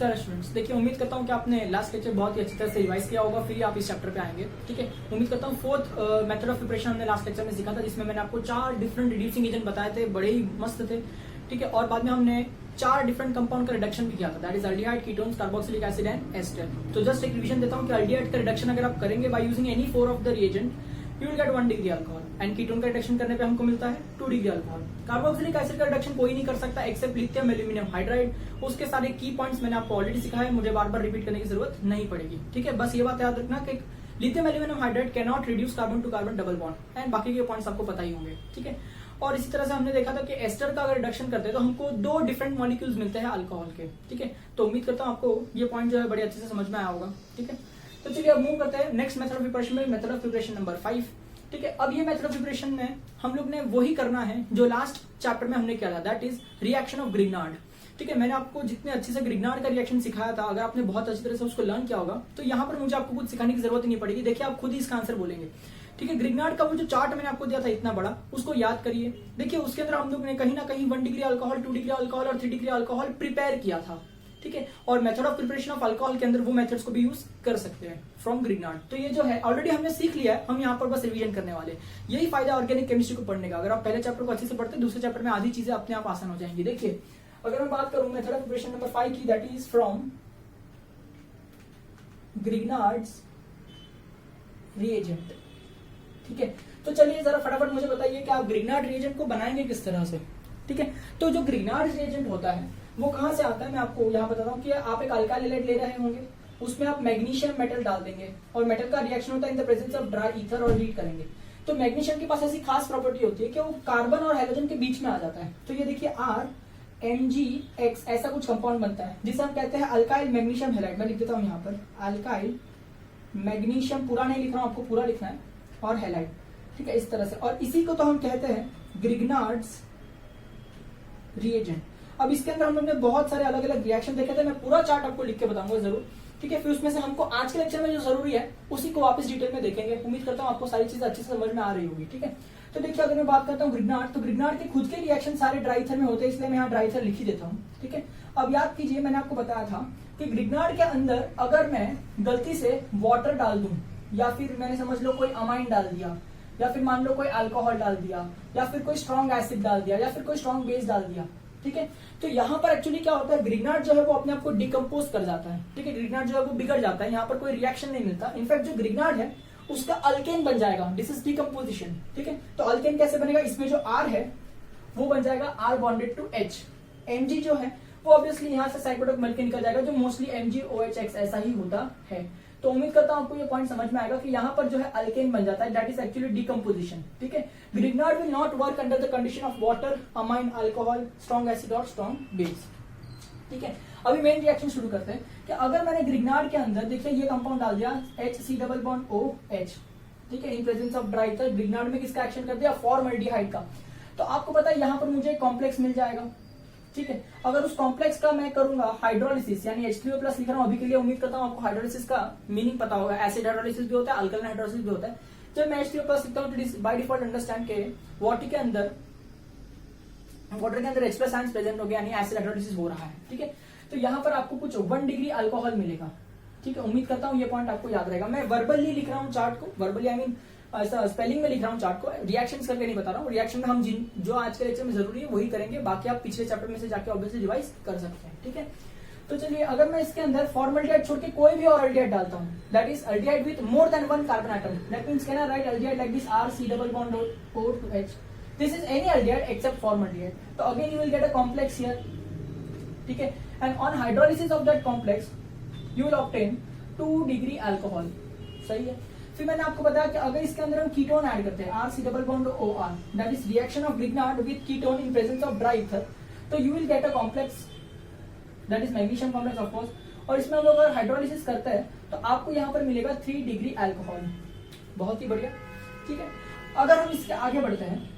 चलो स्टूडेंट्स, देखिए उम्मीद करता हूँ कि आपने लास्ट लेक्चर बहुत ही अच्छी तरह से रिवाइज किया होगा, फिर आप इस चैप्टर पे आएंगे। ठीक है, उम्मीद करता हूँ फोर्थ मेथड ऑफ प्रिपरेशन हमने लास्ट लेक्चर में सीखा था, जिसमें मैंने आपको 4 डिफरेंट रिड्यूसिंग एजेंट बताए थे, बड़े ही मस्त थे। ठीक है, और बाद में हमने 4 डिफरेंट कंपाउंड का रिडक्शन भी किया था, that is aldehyde, ketones, carboxylic acid and ester. तो जस्ट एक रिवीजन देता हूँ कि एल्डिहाइड का रिडक्शन अगर आप करेंगे by using any 4 of the reagent, you will get 1 degree alcohol, and ketone का रिडक्शन करने पे हमको मिलता है 2 डिग्री अल्कोहल। कार्बोक्सिलिक एसिड का रिडक्शन कोई नहीं कर सकता एक्सेप्ट लिथियम एल्यूमिनियम हाइड्राइड। उसके सारे की पॉइंट्स मैंने आपको ऑलरेडी सिखाया है, मुझे बार बार रिपीट करने की जरूरत नहीं पड़ेगी। ठीक है, बस ये बात याद रखना कि lithium aluminium hydride can not reduce carbon to carbon double bond, and बाकी के पॉइंट्स आपको पता ही होंगे। ठीक है, और इसी तरह से हमने देखा था कि एस्टर का अगर रिडक्शन करते हैं तो हमको 2 डिफरेंट मॉलिक्यूल्स मिलते हैं अल्कोहल के। ठीक है, तो उम्मीद करता हूँ आपको ये पॉइंट जो है बड़े अच्छे से समझ में आया होगा। ठीक है, तो चलिए अब मूव करते हैं नेक्स्ट मेथड ऑफ प्रिपरेशन में, मेथड ऑफ प्रिपरेशन नंबर 5। ठीक है, अब ये मेथड ऑफ प्रिपरेशन में हम लोग ने वही करना है जो लास्ट चैप्टर में हमने किया था, that is reaction of Grignard. ठीक है, मैंने आपको जितने अच्छे से ग्रिग्नार्ड का रिएक्शन सिखाया था, अगर आपने बहुत अच्छी तरह से उसको लर्न किया होगा तो यहाँ पर मुझे आपको कुछ सिखाने की जरूरत नहीं पड़ेगी। देखिए, आप खुद ही इसका आंसर बोलेंगे। ठीक है, ग्रिग्नार्ड का वो जो चार्ट मैंने आपको दिया था इतना बड़ा, उसको याद करिए। देखिए, उसके अंदर हम लोग ने कहीं ना कहीं 1 डिग्री अल्कोहल, 2 डिग्री अल्कोहल और 3 डिग्री अल्कोहल प्रिपेयर किया था। ठीक है, और method of preparation of alcohol के अंदर वो मेथड्स को भी यूज कर सकते हैं फ्रॉम ग्रिग्नार्ड। तो ये जो है ऑलरेडी हमने सीख लिया है, हम यहाँ पर बस रिवीजन करने वाले। यही फायदा ऑर्गेनिक केमिस्ट्री को पढ़ने का, अगर आप पहले चैप्टर को अच्छे से पढ़ते हैं, दूसरे चैप्टर में आधी चीजें अपने आप आसान हो जाएंगी। देखिए, अगर मैं बात करूं मेथड ऑफ प्रिपरेशन नंबर 5 की, that is from Grignard's reagent. ठीक है, तो चलिए जरा फटाफट मुझे बताइए कि आप ग्रिग्नार्ड रिएजेंट को बनाएंगे किस तरह से। ठीक है, तो जो ग्रिग्नार्ड रिएजेंट होता है वो कहां से आता है, मैं आपको यहाँ बताता हूँ कि आप एक अल्काइल हैलाइड ले रहे होंगे, उसमें आप मैग्नीशियम मेटल डाल देंगे, और मेटल का रिएक्शन होता है in the presence of dry ether, और हीट करेंगे। तो मैग्नीशियम के पास ऐसी खास प्रॉपर्टी होती है कि वो कार्बन और हाइड्रोजन के बीच में आ जाता है। तो ये देखिए RMgX ऐसा कुछ कंपाउंड बनता है जिसे हम कहते हैं अल्काइल मैग्नीशियम हैलाइड। मैं लिख देता हूँ यहाँ पर अल्काइल मैग्नीशियम, पूरा नहीं लिख रहा हूँ, आपको पूरा लिखना है, और हैलाइड। ठीक है, इस तरह से, और इसी को तो हम कहते हैं ग्रिग्नार्ड्स रिएजेंट। अब इसके अंदर हम लोग ने बहुत सारे अलग अलग रिएक्शन देखे थे, मैं पूरा चार्ट आपको लिख के बताऊंगा जरूर। ठीक है, फिर उसमें से हमको आज के लेक्चर में जो जरूरी है उसी को वापस डिटेल में देखेंगे। उम्मीद करता हूँ आपको सारी चीजें अच्छे से समझ में आ रही होगी। ठीक है, तो देखिए, अगर मैं बात करता हूँ ग्रिग्नार्ड, तो ग्रिग्नार्ड के खुद के रिएक्शन सारे ड्राईथर में होते हैं, इसलिए मैं यहाँ ड्राईथर लिख ही देता हूँ। ठीक है, अब याद कीजिए, मैंने आपको बताया था कि ग्रिग्नार्ड के अंदर अगर मैं गलती से वाटर डाल दूं, या फिर मैंने समझ लो कोई अमाइन डाल दिया, या फिर मान लो कोई अल्कोहल डाल दिया, या फिर कोई स्ट्रॉन्ग एसिड डाल दिया, या फिर कोई स्ट्रॉन्ग बेस डाल दिया। ठीक है, तो यहाँ पर एक्चुअली क्या होता है, ग्रिग्नार्ड जो है वो अपने आप को डिकम्पोज कर जाता है। ठीक है, ग्रिग्नार्ड जो है वो बिगड़ जाता है, यहाँ पर कोई रिएक्शन नहीं मिलता। इनफैक्ट जो ग्रिग्नार्ड है उसका अल्केन बन जाएगा, दिस इज डिकम्पोजिशन। ठीक है, तो अल्केन कैसे बनेगा, इसमें जो R है वो बन जाएगा R bonded to H। Mg जो है वो ऑब्वियसली यहाँ से साइड प्रोडक्ट मिलकर निकल जाएगा, जो मोस्टली MgOHX ऐसा ही होता है। तो उम्मीद करता हूं आपको ये पॉइंट समझ में आएगा कि यहाँ पर जो है अल्केन बन जाता है, दैट इज एक्चुअली डिकम्पोजिशन। ठीक है, Grignard will not work under the condition of water, amine, alcohol, strong acid और स्ट्रॉन्ग बेस। ठीक है, अभी मेन रिएक्शन शुरू करते हैं कि अगर मैंने ग्रिग्नार्ड के अंदर देखिए ये कंपाउंड डाल दिया HC+OH। ठीक है, इन presence of dry ether, Grignard में किसका एक्शन कर दिया, फॉर्मल्डिहाइड का। तो आपको पता है यहाँ पर मुझे कॉम्प्लेक्स मिल जाएगा। ठीक है, अगर उस कॉम्प्लेक्स का मैं करूंगा हाइड्रोलिसिस, यानी H3O+ लिख रहा हूं अभी के लिए, उम्मीद करता हूं आपको हाइड्रोलिसिस का मीनिंग पता होगा। एसिड हाइड्रोलिसिस भी होता है, अल्कलाइन हाइड्रोलिसिस भी होता है। जब मैं H3O+ लिखता हूं तो बाय डिफॉल्ट अंडरस्टैंड के वाटर के अंदर H+ आयंस प्रेजेंट हो गया, यानी एसिड हाइड्रोलिसिस हो रहा है। ठीक है, तो यहाँ पर आपको कुछ 1 डिग्री अल्कोहल मिलेगा। ठीक है, उम्मीद करता हूँ ये पॉइंट आपको याद रहेगा। मैं वर्बली लिख रहा हूँ चार्ट को, वर्बली आई मीन ऐसा स्पेलिंग में लिख रहा हूँ चार्ट को, रिएक्शंस करके नहीं बता रहा हूँ। रिएक्शन में हम जो आज के लेक्चर में जरूरी है वही करेंगे, बाकी आप पिछले चैप्टर में से जाके ऑब्वियसली रिवाइज कर सकते हैं। ठीक है, तो चलिए, अगर मैं इसके अंदर फॉर्मल्डिहाइड छोड़ के कोई भी और अल्डिहाइड डालता हूँ, that is aldehyde with more than 1 carbon atom, that means can I write aldehyde like this RC+O2H, this is any aldehyde except formaldehyde. तो again you will get a complex here. ठीक है, and on hydrolysis of that complex you will obtain 2 degree alcohol. सही है, फिर मैंने आपको बताया कि अगर इसके अंदर हम कीटोन ऐड करते हैं RC+OR, that is reaction of Grignard with ketone in presence of dry ether, तो you will get a complex, that is magnesium complex of course. और इसमें हम लोग अगर हाइड्रोलिसिस करते हैं तो आपको यहाँ पर मिलेगा 3 डिग्री अल्कोहल। बहुत ही बढ़िया। ठीक है, अगर हम इसके आगे बढ़ते हैं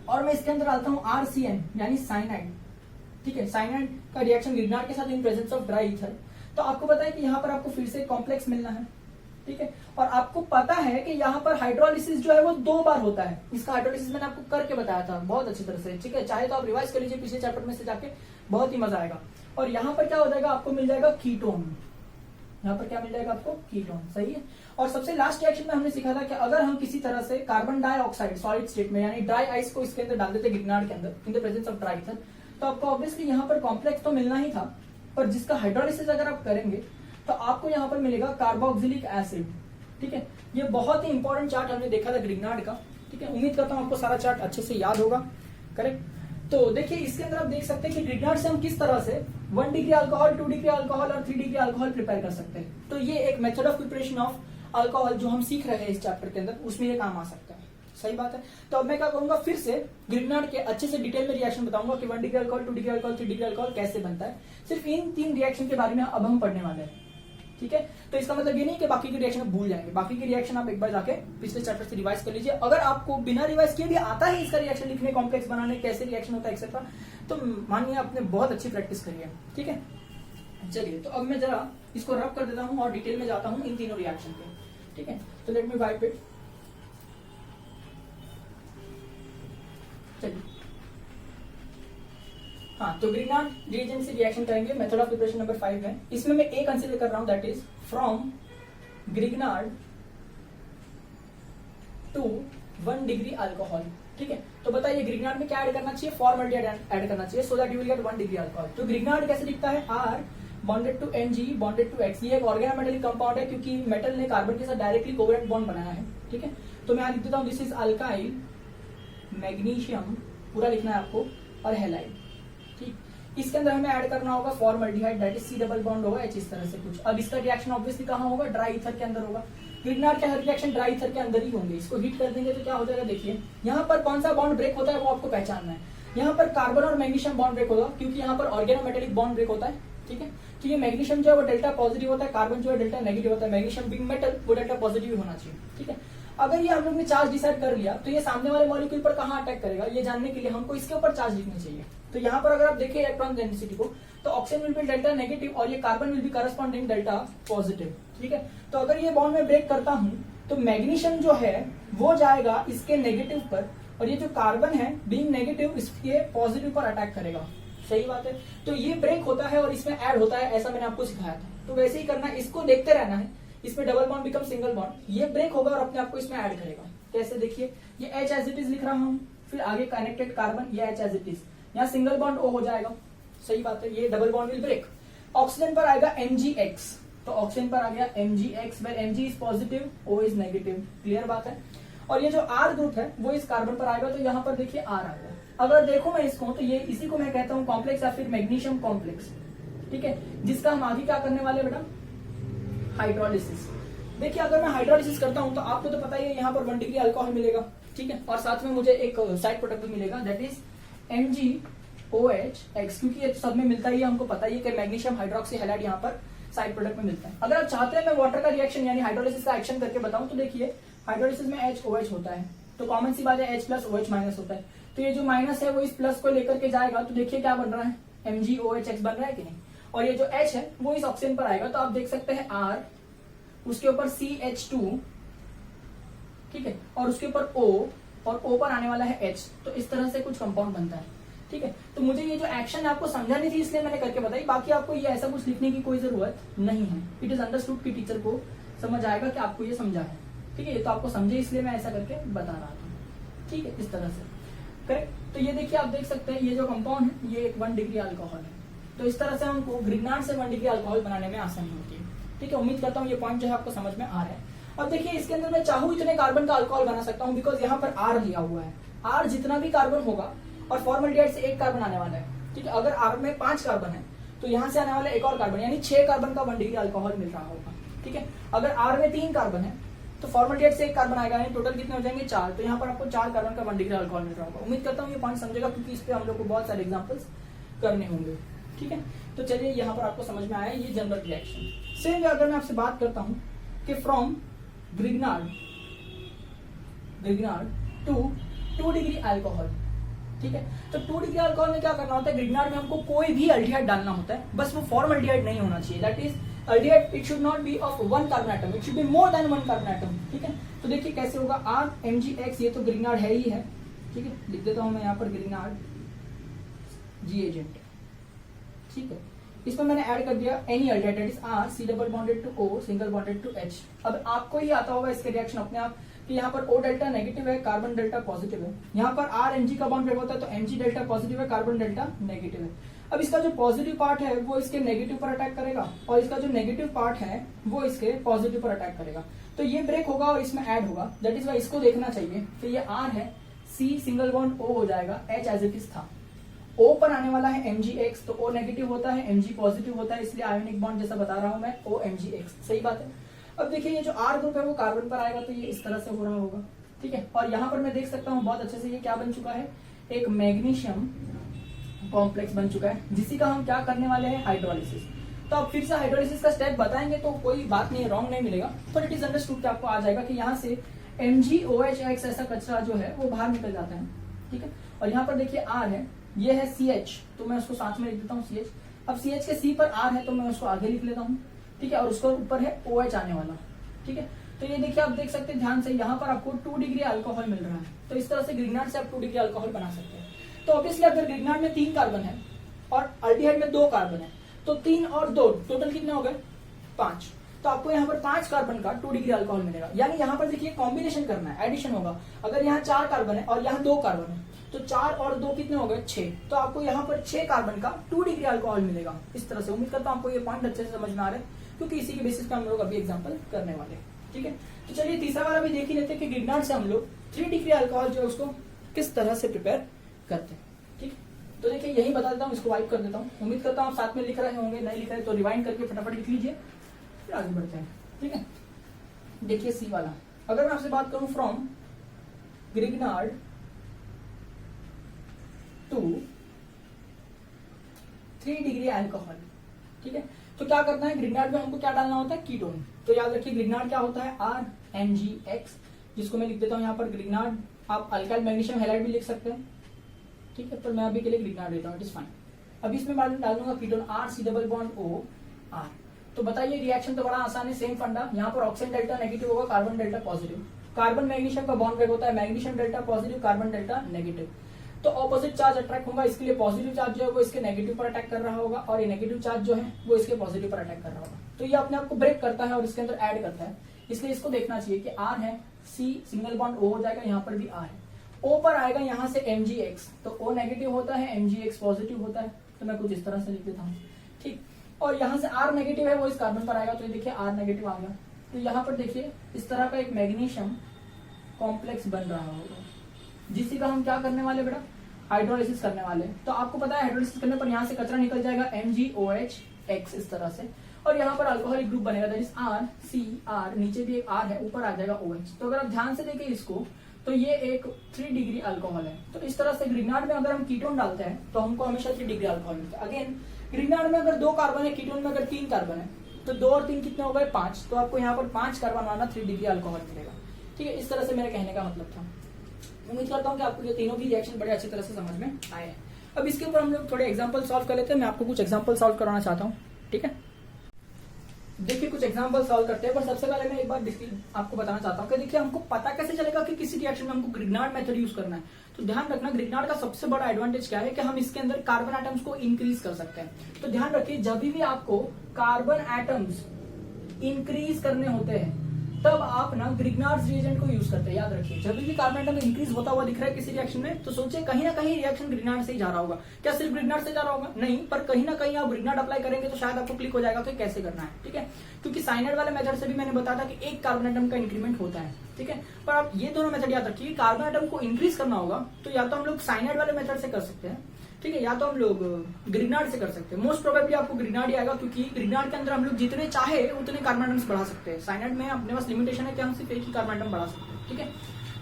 और मैं इसके अंदर डालता हूँ RCN यानी साइनाइड। ठीक है, साइनाइड का रिएक्शन ग्रिग्नार्ड के साथ इन प्रेजेंस ऑफ ड्राई ईथर, तो आपको पता है कि यहाँ पर आपको फिर से कॉम्प्लेक्स मिलना है। ठीक है। और आपको पता है कि यहाँ पर हाइड्रोलिसिस जो है वो 2 बार होता है। इसका हाइड्रोलिसिस मैंने आपको करके बताया था बहुत अच्छी तरह से, ठीक है। चाहे तो आप रिवाइज कर लीजिए पिछले चैप्टर में से जाके, बहुत ही मजा आएगा। और यहाँ पर क्या हो जाएगा, आपको मिल जाएगा कीटोन। यहाँ पर क्या मिल जाएगा आपको, कीटोन, सही है। और सबसे लास्ट रिएक्शन में हमने सीखा था कि अगर हम किसी तरह से कार्बन डाइऑक्साइड सॉलिड स्टेट में यानी ड्राई आइस को इसके अंदर डाल देते ग्रिग्नार्ड के अंदर in the presence of dry ether, तो आपको ऑब्वियसली यहाँ पर कॉम्प्लेक्स तो मिलना ही था, पर जिसका हाइड्रोलिसिस अगर आप करेंगे तो आपको यहाँ पर मिलेगा कार्बोक्सिलिक एसिड, ठीक है। ये बहुत ही इंपॉर्टेंट चार्ट हमने देखा था ग्रिग्नार्ड का, ठीक है। उम्मीद करता हूँ आपको सारा चार्ट अच्छे से याद होगा, करेक्ट। तो देखिए इसके अंदर आप देख सकते हैं कि ग्रिग्नार्ड से हम किस तरह से 1 डिग्री अल्कोहल, 2 डिग्री अल्कोहल और 3 डिग्री अल्कोहल प्रिपेयर कर सकते हैं। तो ये एक method of preparation of alcohol जो हम सीख रहे हैं इस चैप्टर के अंदर, उसमें ये काम आ सकता है, सही बात है। तो अब मैं क्या करूंगा, फिर से ग्रिग्नार्ड के अच्छे से डिटेल में रिएक्शन बताऊंगा कि 1 degree alcohol, 2 degree alcohol, 3 degree alcohol कैसे बनता है। सिर्फ इन 3 रिएक्शन के बारे में अब हम पढ़ने वाले हैं, ठीक है। तो इसका मतलब ये नहीं कि बाकी के रिएक्शन भूल जाएंगे, बाकी के रिएक्शन आप एक बार जाके पिछले चैप्टर से रिवाइज कर लीजिए। अगर आपको बिना रिवाइज किए भी आता है इसका रिएक्शन लिखने, कॉम्प्लेक्स बनाने, कैसे रिएक्शन होता है एक्सेट्रा, तो मानिए आपने बहुत अच्छी प्रैक्टिस करी है, ठीक है। चलिए तो अब मैं जरा इसको रब कर देता हूं और डिटेल में जाता हूं इन तीनों रिएक्शन पे, ठीक है। तो लेट मी वाइप इट। चलिए हाँ, तो ग्रिग्नार्ड रिएजेंट से रिएक्शन करेंगे, मेथड ऑफ प्रिपरेशन नंबर 5 है। इसमें मैं एक कंसीडर कर रहा हूं, that is from Grignard to 1 degree alcohol, ठीक है। तो बताइए ग्रिग्नार्ड में क्या ऐड करना चाहिए, फॉर्मल्डिहाइड ऐड करना चाहिए, so that you will get 1 degree alcohol. तो ग्रिग्नार्ड कैसे दिखता है, R bonded to Mg bonded to X। ये एक ऑर्गेनोमेटेलिक कंपाउंड है क्योंकि मेटल ने कार्बन के साथ डायरेक्टली कोवेलेंट बॉन्ड बनाया है, ठीक है। तो मैं लिख देता हूं, दिस इज अल्काइल मैग्नीशियम, पूरा लिखना है आपको, और हैलाइड, ठीक। इसके अंदर हमें ऐड करना होगा formaldehyde, that is C double bond होगा H, इस तरह से कुछ। अब इसका रिएक्शन ऑब्वियसली कहां होगा, ड्राई ईथर के अंदर होगा। ग्रिग्नार्ड के हर रिएक्शन ड्राई ईथर के अंदर ही होंगे। इसको हीट कर देंगे तो क्या हो जाएगा, देखिए यहाँ पर कौन सा बॉन्ड ब्रेक होता है वो आपको पहचानना है। यहाँ पर कार्बन और मैग्नीशियम बॉन्ड ब्रेक होगा क्योंकि यहाँ पर ऑर्गेनोमेटेलिक बॉन्ड ब्रेक होता है, ठीक है। तो ये मैग्नीशियम जो है वो डेल्टा पॉजिटिव होता है, कार्बन जो है डेल्टा नेगेटिव होता है। मैग्नीशियम बीइंग मेटल वो डेल्टा पॉजिटिव होना चाहिए, ठीक है। अगर ये हम लोग ने चार्ज डिसाइड कर लिया तो ये सामने वाले मॉलिक्यूल पर कहाँ अटैक करेगा, ये जानने के लिए हमको इसके ऊपर चार्ज लिखनी चाहिए। तो यहाँ पर अगर आप देखिए इलेक्ट्रॉन डेंसिटी को, तो oxygen will be delta negative और ये carbon will be corresponding delta positive, ठीक है। तो अगर ये बॉन्ड में ब्रेक करता हूं तो मैग्नीशियम जो है वो जाएगा इसके नेगेटिव पर, और ये जो कार्बन है बीइंग नेगेटिव इसके पॉजिटिव पर अटैक करेगा, सही बात है। तो ये ब्रेक होता है और इसमें ऐड होता है, ऐसा मैंने आपको सिखाया था। तो वैसे ही करना है, इसको देखते रहना है, इसमें double bond become single bond, ये ब्रेक होगा और अपने आप को इसमें ऐड करेगा। कैसे, देखिए ये H एज इट इज लिख रहा हूं, फिर आगे कनेक्टेड कार्बन, ये H एज इट इज, यहाँ सिंगल बॉन्ड O हो जाएगा, सही बात है। ये double bond will break. Oxygen पर आएगा MgX, तो ऑक्सीजन पर आ गया MgX, where Mg is positive, O is negative, clear बात है। और ये जो R ग्रुप है वो इस कार्बन पर आएगा, तो यहाँ पर देखिए R आ गया। अगर देखो मैं इसको, तो ये इसी को मैं कहता हूँ कॉम्प्लेक्स या फिर मैग्नीशियम कॉम्प्लेक्स, ठीक है, जिसका हम आगे क्या करने वाले बेटा, हाइड्रोलिसिस। देखिए अगर मैं हाइड्रोलिसिस करता हूं तो आपको तो पता ही है यहाँ पर 1 डिग्री अल्कोहल मिलेगा, ठीक है, और साथ में मुझे एक साइड प्रोडक्ट भी मिलेगा, दैट इज MgOH, क्योंकि ये सब में मिलता ही है, हमको पता ही है कि मैग्नीशियम हाइड्रोक्सी हैलाइड यहाँ पर साइड प्रोडक्ट में मिलता है। अगर आप चाहते हैं मैं वाटर का रिएक्शन यानी हाइड्रोलिसिस का एक्शन करके बताऊं, तो देखिए हाइड्रोलिसिस में HOH होता है, तो कॉमन सी बात है H प्लस OH माइनस होता है। तो ये जो माइनस है वो इस प्लस को लेकर के जाएगा, तो देखिए क्या बन रहा है, MgOHX बन रहा है कि नहीं। और ये जो H है वो इस ऑक्सीजन पर आएगा, तो आप देख सकते हैं R, उसके ऊपर CH2, ठीक है, और उसके ऊपर O, और O पर आने वाला है H। तो इस तरह से कुछ कंपाउंड बनता है, ठीक है। तो मुझे ये जो एक्शन आपको समझानी थी इसलिए मैंने करके बताई, बाकी आपको ये ऐसा कुछ लिखने की कोई जरूरत नहीं है। इट इज अंडरस्टूड कि टीचर को समझ आएगा कि आपको ये समझा है, ठीक है। ये तो आपको समझे इसलिए मैं ऐसा करके बता रहा था, ठीक है, इस तरह से, करेक्ट। तो ये देखिए आप देख सकते हैं ये जो कंपाउंड है ये एक 1 डिग्री अल्कोहल है। तो इस तरह से हमको ग्रिग्नार्ड से 1 डिग्री अल्कोहल बनाने में आसानी होती है, ठीक है। उम्मीद करता हूँ ये पॉइंट जो है आपको समझ में आ रहा है। अब देखिए इसके अंदर मैं चाहूँ इतने कार्बन का अल्कोहल बना सकता हूँ, बिकॉज यहाँ पर R लिया हुआ है। R जितना भी कार्बन होगा, और फॉर्मल्डिहाइड से 1 कार्बन आने वाला है, ठीक है। अगर R में 5 कार्बन है तो यहाँ से आने वाला एक और कार्बन, यानी 6 कार्बन का 1 डिग्री अल्कोहल मिल रहा होगा, ठीक है। अगर R में 3 कार्बन है तो फॉर्मल्डिहाइड से 1 कार्बन आएगा, यानी टोटल कितने हो जाएंगे, 4। तो यहाँ पर आपको 4 कार्बन का 1 डिग्री अल्कोहल मिल रहा होगा। उम्मीद करता हूँ ये पॉइंट समझेगा, क्योंकि इस पे हम लोग को बहुत सारे एग्जांपल्स करने होंगे, ठीक है। तो चलिए यहाँ पर आपको समझ में आया ये जनरल रिएक्शन। सेम अगर मैं आपसे बात करता हूँ कि from Grignard to 2 degree alcohol, ठीक है। तो 2 डिग्री अल्कोहल में क्या करना होता है, ग्रिग्नार्ड में हमको कोई भी अल्डिहाइड डालना होता है, बस वो फॉर्मल्डिहाइड नहीं होना चाहिए, that is aldehyde it should not be of one carbon atom, it should be more than one carbon atom, ठीक है। तो देखिए कैसे होगा, RMgX, ये तो ग्रिग्नार्ड है ही है, ठीक है, लिख देता हूं मैं यहाँ पर ग्रिग्नार्ड जी एजेंट, ठीक है। इसमें मैंने ऐड कर दिया any aldehyde, that is R C double bonded to O single bonded to H। अब आपको ही आता होगा इसके रिएक्शन अपने आप कि यहाँ पर O डेल्टा नेगेटिव है, कार्बन डेल्टा पॉजिटिव है। यहाँ पर RMg का बॉन्ड ब्रेक होता है तो Mg डेल्टा पॉजिटिव है, कार्बन डेल्टा नेगेटिव है। अब इसका जो पॉजिटिव पार्ट है वो इसके नेगेटिव पर अटैक करेगा और इसका जो नेगेटिव पार्ट है वो इसके पॉजिटिव पर अटैक करेगा, तो ये ब्रेक होगा और इसमें ऐड होगा, दैट इज वाई इसको देखना चाहिए। तो ये R है, C सिंगल बॉन्ड O हो जाएगा, H एज इट इज था, O पर आने वाला है MgX, तो O नेगेटिव होता है, Mg पॉजिटिव होता है, इसलिए आयोनिक बॉन्ड जैसा बता रहा हूं मैं OMgX, सही बात है। अब देखिए ये जो R ग्रुप है वो कार्बन पर आएगा तो ये इस तरह से हो रहा होगा, ठीक है। और यहाँ पर मैं देख सकता हूँ बहुत अच्छे से ये क्या बन चुका है, एक मैग्नीशियम कॉम्प्लेक्स बन चुका है, जिसी का हम क्या करने वाले हैं, हाइड्रोलिसिस। तो अब फिर से हाइड्रोलिसिस का स्टेप बताएंगे तो कोई बात नहीं है, रॉन्ग नहीं मिलेगा, तो इट इज अंडरस्टूड आपको आ जाएगा कि यहाँ से MgOH ऐसा कचरा जो है वो बाहर निकल जाता है, ठीक है। और यहाँ पर देखिए R है, ये है CH, तो मैं उसको साथ में लिख देता हूँ CH। अब CH के C पर R है तो मैं उसको आगे लिख लेता हूँ, ठीक है, और उसको ऊपर है OH आने वाला, ठीक है। तो ये देखिए आप देख सकते हैं ध्यान से, यहाँ पर आपको 2 डिग्री अल्कोहल मिल रहा है, तो इस तरह से ग्रिग्नार्ड से आप 2 डिग्री अल्कोहल बना सकते हैं। तो ऑब्वियसली अगर ग्रिग्नार्ड में 3 कार्बन है और अल्डिहाइड में 2 कार्बन है, तो 3 और 2 टोटल कितने हो गए, 5। तो आपको यहाँ पर 5 कार्बन का 2 डिग्री अल्कोहल मिलेगा, यानी यहाँ पर देखिए कॉम्बिनेशन करना है, एडिशन होगा। अगर यहाँ 4 कार्बन है और यहाँ 2 कार्बन है तो 4 और 2 कितने हो गए, 6, तो आपको यहाँ पर 6 कार्बन का 2 डिग्री अल्कोहल मिलेगा, इस तरह से। उम्मीद करता हूँ आपको ये पॉइंट अच्छे से समझ में आ रहा है, क्योंकि इसी के बेसिस पे हम लोग अभी एग्जांपल करने वाले हैं, ठीक है। तो चलिए तीसरा वाला भी देख ही लेते हैं कि ग्रिग्नार्ड से हम लोग 3 डिग्री अल्कोहल जो है उसको किस तरह से प्रिपेयर करते हैं, ठीक। तो देखिए यही बता देता हूँ, इसको वाइप कर देता हूँ। उम्मीद करता हूँ आप साथ में लिख रहे होंगे, नहीं लिख रहे तो रिवाइंड करके फटाफट लिख लीजिए, फिर आगे बढ़ते हैं, ठीक है। देखिए सी वाला, अगर मैं आपसे बात करूं from Grignard to 3 degree alcohol, ठीक है। तो क्या करना है, ग्रिग्नार्ड में हमको क्या डालना होता है, कीटोन। तो याद रखिए ग्रिग्नार्ड क्या होता है, RMgX, जिसको मैं लिख देता हूं यहाँ पर ग्रिग्नार्ड। आप अल्काइल मैग्नीशियम हैलाइड भी लिख सकते हैं, ठीक है, पर मैं अभी के लिए ग्रिग्नार्ड लेता हूं, इट इज फाइन। अब इसमें डाल दूंगा ketone RC double bond O R। तो बताइए रिएक्शन तो बड़ा आसान है, सेम फंडा। यहाँ पर ऑक्सीजन डेल्टा नेगेटिव होगा, carbon delta positive. Carbon magnesium का बॉन्ड ब्रेक होता है, magnesium delta positive, carbon delta negative. तो ऑपोजिट चार्ज अट्रैक्ट होगा, इसके लिए पॉजिटिव चार्ज जो है वो इसके नेगेटिव पर अटैक कर रहा होगा और ये नेगेटिव चार्ज जो है वो इसके पॉजिटिव पर अटैक कर रहा होगा। तो ये अपने आप को ब्रेक करता है और इसके अंदर ऐड करता है, इसलिए इसको देखना चाहिए कि R है, C सिंगल बॉन्ड O हो जाएगा, यहाँ पर भी R है, O पर आएगा यहाँ से MgX, तो O नेगेटिव होता है, MgX पॉजिटिव होता है, तो मैं कुछ इस तरह से लिख देता हूँ, ठीक। और यहाँ से R नेगेटिव है वो इस कार्बन पर आएगा, तो ये देखिए R नेगेटिव आ गया। तो यहाँ पर देखिए इस तरह का एक मैग्नीशियम कॉम्प्लेक्स बन रहा होगा, जिसका हम क्या करने वाले बेटा, हाइड्रोलिसिस करने वाले। तो आपको पता है हाइड्रोलिसिस करने पर यहाँ से कचरा निकल जाएगा MgOH इस तरह से, और यहाँ पर अल्कोहलिक ग्रुप बनेगा, दैट इज RCR, नीचे भी एक R है, ऊपर आ जाएगा OH। तो अगर आप ध्यान से देखें इसको, तो ये एक 3 डिग्री अल्कोहल है। तो इस तरह से ग्रिग्नार्ड में अगर हम कीटोन डालते हैं तो हमको हमेशा 3 डिग्री अल्कोहल मिलता है। अगेन ग्रिग्नार्ड में अगर 2 कार्बन है, कीटोन में अगर 3 कार्बन है, तो 2 और 3 कितने हो गए, 5। तो आपको यहाँ पर 5 कार्बन वाला 3 डिग्री अल्कोहल मिलेगा, ठीक है। इस तरह से मेरे कहने का मतलब था। उम्मीद करता हूँ कि आपको ये तीनों भी रिएक्शन बड़े अच्छी तरह से समझ में आए हैं। अब इसके ऊपर हम लोग थोड़े एग्जाम्पल सॉल्व कर लेते हैं। मैं आपको कुछ एग्जाम्पल सॉल्व कराना चाहता हूँ, ठीक है। देखिए कुछ एग्जाम्पल सॉल्व करते हैं, पर सबसे पहले मैं एक बार आपको बताना चाहता हूँ कि देखिए हमको पता कैसे चलेगा कि किसी रिएक्शन में हमको ग्रिग्नार्ड मेथड यूज करना है। तो ध्यान रखना ग्रिग्नार्ड का सबसे बड़ा एडवांटेज क्या है कि हम इसके अंदर कार्बन एटम्स को इंक्रीज कर सकते हैं। तो ध्यान रखिए जब भी आपको कार्बन एटम्स इंक्रीज करने होते हैं तब आप ना ग्रिग्नार्ड रिएजेंट को यूज करते हैं। याद रखिए जब भी कार्बन एटम इंक्रीज होता हुआ दिख रहा है किसी रिएक्शन में, तो सोचिए कहीं ना कहीं रिएक्शन ग्रिग्नार्ड से ही जा रहा होगा। क्या सिर्फ ग्रिग्नार्ड से जा रहा होगा? नहीं, पर कहीं ना कहीं आप ग्रिग्नार्ड अप्लाई करेंगे तो शायद आपको क्लिक हो जाएगा कि कैसे करना है, ठीक है। क्योंकि साइनाइड वाले मेथड से भी मैंने बताया था कि एक कार्बन एटम का इंक्रीमेंट होता है, ठीक है। पर आप ये दोनों मेथड याद रखिए, कार्बन एटम को इंक्रीज करना होगा तो या तो हम लोग साइनाइड वाले मेथड से कर सकते हैं, ठीक है, या तो हम लोग ग्रिग्नार्ड से कर सकते हैं। मोस्ट प्रोबेबली आपको ग्रिग्नार्ड ही आएगा, क्योंकि ग्रिग्नार्ड के अंदर हम लोग जितने चाहे उतने कार्बन एटम्स बढ़ा सकते हैं। साइनाइड में अपने पास लिमिटेशन है कि हम सिर्फ एक ही कार्बन एटम बढ़ा सकते हैं, ठीक है।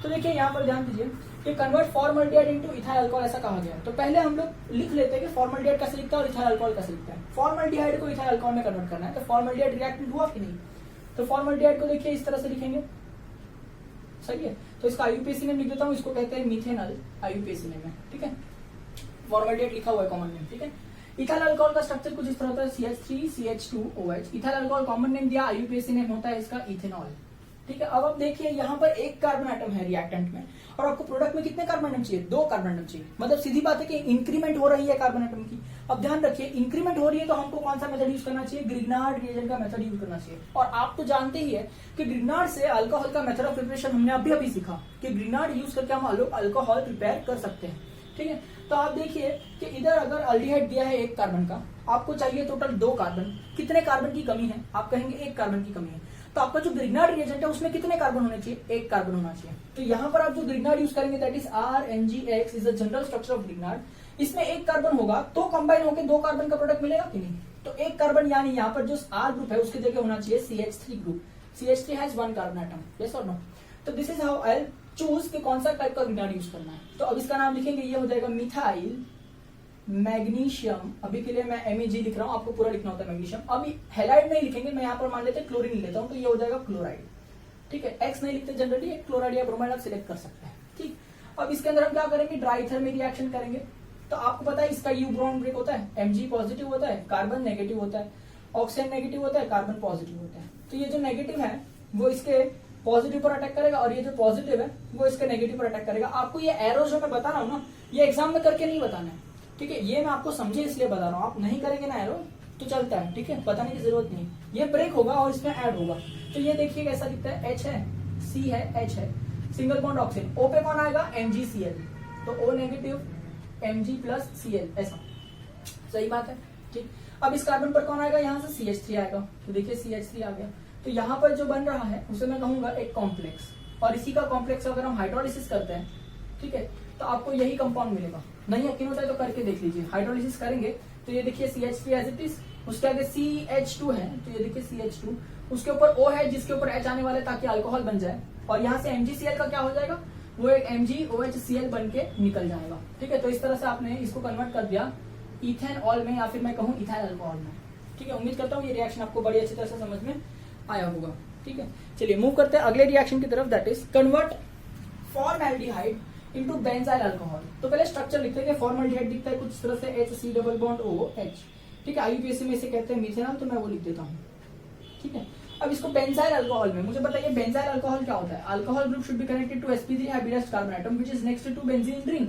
तो देखिए यहाँ पर ध्यान दीजिए कि convert formaldehyde into ethyl alcohol ऐसा कहा गया है। तो पहले हम लोग लिख लेते हैं कि फॉर्मल्डिहाइड कैसे लिखता है और इथाइल अल्कोहल कैसे लिखता है। फॉर्मल्डिहाइड को इथाइल अल्कोहल में कन्वर्ट करना है, तो फॉर्मल्डिहाइड रिएक्टेंट हुआ कि नहीं। तो फॉर्मल्डिहाइड को देखिए इस तरह से लिखेंगे, सही है। तो इसका आईयूपीएसी नेम लिख देता हूँ, इसको कहते हैं मिथेनल आईयूपीएसी नेम है, ठीक है। फॉर्मल्डिहाइड लिखा हुआ है कॉमन नेम, ठीक है। इथाइल अल्कोहल का स्ट्रक्चर कुछ इस तरह होता है, CH3CH2OH। Ethyl alcohol common name दिया, IUPAC नेम होता है इसका इथेनॉल। ठीक है, अब आप देखिए यहाँ पर एक कार्बन एटम है रिएक्टेंट में, और आपको प्रोडक्ट में कितने कार्बन एटम चाहिए? 2 कार्बन एटम चाहिए। मतलब सीधी बात है कि इंक्रीमेंट हो रही है कार्बन एटम की। अब ध्यान रखिए, इंक्रीमेंट हो रही है तो हमको कौन सा मेथड यूज करना चाहिए? ग्रिग्नार्ड रिएजेंट का मेथड यूज करना चाहिए। और आप तो जानते ही है कि ग्रिग्नार्ड से अल्कोहल का मेथड ऑफ प्रिपरेशन हमने अभी सीखा कि ग्रिग्नार्ड यूज करके हम अल्कोहल प्रिपेयर कर सकते हैं। ठीक है, तो आप देखिए कि इधर अगर अल्डिहाइड दिया है 1 कार्बन का, आपको चाहिए टोटल 2 कार्बन। कितने कार्बन की कमी है? आप कहेंगे 1 कार्बन की कमी है। तो आपका जो ग्रिग्नार्ड रिएजेंट है उसमें कितने कार्बन होने चाहिए? 1 कार्बन होना चाहिए। तो यहाँ पर आप जो ग्रिग्नार्ड यूज करेंगे that is RNGX is the general structure of Grignard. इसमें 1 कार्बन होगा तो कंबाइन होकर 2 कार्बन का प्रोडक्ट मिलेगा कि नहीं? तो 1 कार्बन यानी यहाँ पर जो R ग्रुप है उसकी जगह होना चाहिए CH3 group. CH3 has 1 carbon atom, yes और नो? तो this is how I choose कि कौन सा टाइप का ग्रिग्नार्ड यूज करना है। तो अब इसका नाम लिखेंगे, ये हो जाएगा मिथाइल मैग्नीशियम। अभी के लिए मैं MEG लिख रहा हूं, आपको पूरा लिखना होता है मैग्नीशियम। अभी हेलाइड नहीं लिखेंगे, मैं यहाँ पर मान लेते क्लोरीन लेता हूँ, तो ये हो जाएगा क्लोराइड। ठीक है, X नहीं लिखते जनरली, क्लोराइड या ब्रोमाइड आप सिलेक्ट कर सकते हैं। ठीक, अब इसके अंदर हम क्या करेंगे? ड्राई में रिएक्शन करेंगे। तो आपको पता है इसका यू ब्रोन ब्रेक होता है, Mg पॉजिटिव होता है, कार्बन नेगेटिव होता है, ऑक्सीजन नेगेटिव होता है, कार्बन पॉजिटिव होता है। तो ये जो नेगेटिव है वो इसके पॉजिटिव पर अटैक करेगा, और ये जो पॉजिटिव है वो इसके नेगेटिव पर अटैक करेगा। आपको ये एरो जो मैं बता रहा हूँ ना, ये एग्जाम में करके नहीं बताना है। ठीक है, ये मैं आपको समझे इसलिए बता रहा हूँ। आप नहीं करेंगे ना एरो तो चलता है, ठीक है, बताने की जरूरत नहीं। ये ब्रेक होगा और इसमें ऐड होगा। तो ये देखिए कैसा दिखता है, H है, C है, H है, सिंगल बॉन्ड ऑक्सीजन। O पे कौन आएगा? MgCl। तो O negative Mg plus Cl, ऐसा सही बात है। ठीक, अब इस कार्बन पर कौन आएगा? यहाँ से CH3 आएगा। तो देखिए CH3 आ गया। तो यहाँ पर जो बन रहा है उसे मैं कहूंगा एक कॉम्प्लेक्स, और इसी का कॉम्प्लेक्स अगर हम हाइड्रोलिसिस करते हैं, ठीक है, तो आपको यही कंपाउंड मिलेगा। नहीं यकीन होता है तो करके देख लीजिए। हाइड्रोलिसिस करेंगे तो ये देखिए CH3 एज इट इज, उसके आगे CH2 है, तो ये देखिए CH2, उसके ऊपर O है जिसके ऊपर H आने वाला है ताकि अल्कोहल बन जाए, और यहाँ से MgCl का क्या हो जाएगा? वो एक MgOHCl बन के निकल जाएगा। ठीक है, तो इस तरह से आपने इसको कन्वर्ट कर दिया इथेनॉल में, या फिर मैं कहूँ इथाइल अल्कोहल में। ठीक है, उम्मीद करता हूँ ये रिएक्शन आपको बड़ी अच्छी तरह से समझ में आया होगा। ठीक है, चलिए मूव करते हैं अगले रिएक्शन की तरफ, that is convert formaldehyde into benzyl alcohol. तो पहले स्ट्रक्चर लिखते हैं। फॉर्मल्डिहाइड दिखता है कुछ इस तरह से, HC डबल बॉन्ड OH। ठीक है, IUPAC में इसे कहते हैं मिथेनॉल, तो मैं वो लिख देता हूँ। ठीक है, अब इसको बेंजाइल अल्कोहल में मुझे बताइए बेंजाइल अल्कोहल क्या होता है? Alcohol group should be connected to sp3 hybridised carbon atom which is next to benzene ring.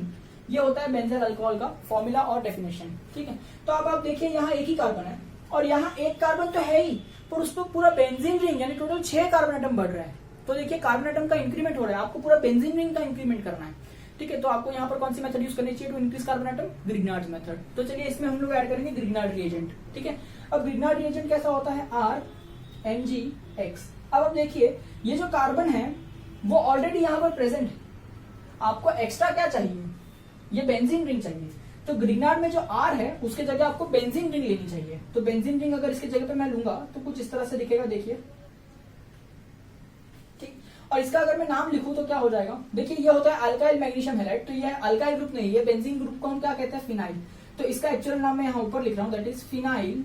ये होता है बेंजाइल अल्कोहल का फॉर्मूला और डेफिनेशन। ठीक है, तो अब आप देखिए यहाँ एक ही कार्बन है और यहाँ 1 कार्बन तो है ही, पर उस पर पूरा बेंजीन रिंग यानी टोटल 6 कार्बन एटम बढ़ रहा है। तो देखिए कार्बन एटम का इंक्रीमेंट हो रहा है, आपको पूरा बेंजीन रिंग का इंक्रीमेंट करना है। ठीक है, तो आपको यहाँ पर कौन सी मेथड यूज करनी चाहिए to increase carbon atom? Grignard method. तो चलिए इसमें हम लोग ऐड करेंगे ग्रिग्नार्ड रिएजेंट। ठीक है, अब ग्रिग्नार्ड रिएजेंट कैसा होता है? RNGX। अब आप देखिए ये जो कार्बन है वो ऑलरेडी यहाँ पर प्रेजेंट है, आपको एक्स्ट्रा क्या चाहिए? ये बेंजीन रिंग चाहिए। तो ग्रिग्नार्ड में जो R है उसके जगह आपको बेंजीन रिंग लेनी चाहिए। तो बेंजीन रिंग अगर इसके जगह पे मैं लूंगा तो कुछ इस तरह से दिखेगा, देखिए। ठीक, और इसका अगर मैं नाम लिखूं तो क्या हो जाएगा? देखिए ये होता है अल्काइल मैग्नीशियम हैलाइड। तो ये अल्काइल ग्रुप नहीं, ये बेंजीन ग्रुप को हम क्या कहते हैं? फिनाइल। तो इसका एक्चुअल नाम मैं यहाँ ऊपर लिख रहा हूँ, दैट इज फिनाइल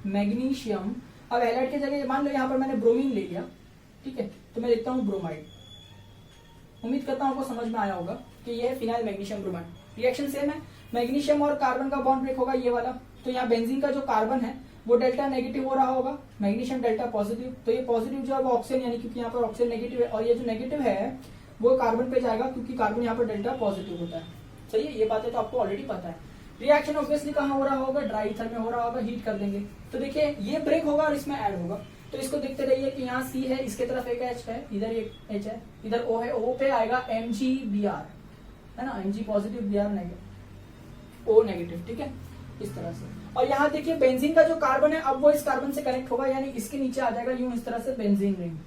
मैग्नीशियम। अब हैलाइड की जगह मान लो यहाँ पर मैंने ब्रोमीन ले लिया, ठीक है, तो मैं लिखता हूँ ब्रोमाइड। उम्मीद करता हूँ आपको समझ में आया होगा कि ये है phenyl magnesium bromide. Reaction same है, मैग्नीशियम और कार्बन का बॉन्ड ब्रेक होगा ये वाला। तो यहाँ बेंजीन का जो कार्बन है वो डेल्टा नेगेटिव हो रहा होगा, मैग्नीशियम डेल्टा पॉजिटिव। तो ये पॉजिटिव जो है वो ऑक्सीजन, यानी क्योंकि यहाँ पर ऑक्सीजन नेगेटिव है, और ये जो नेगेटिव है वो कार्बन पे जाएगा क्योंकि कार्बन यहाँ पर डेल्टा पॉजिटिव होता है। सही है, ये बातें तो आपको ऑलरेडी पता है। रिएक्शन ऑब्वियसली कहाँ हो रहा होगा? ड्राई ईथर में हो रहा होगा, हीट कर देंगे। तो देखिए ये ब्रेक होगा और इसमें ऐड होगा। तो इसको देखते रहिए कि यहाँ C है, इसके तरफ एक H है, इधर एक H है, इधर O है, O पे आएगा MgBr, है ना, Mg positive, Br negative, O negative. ठीक है, इस तरह से। और यहाँ देखिए बेंजीन का जो कार्बन है अब वो इस कार्बन से कनेक्ट होगा, यानी इसके नीचे आ जाएगा यूं इस तरह से बेंजीन रिंग।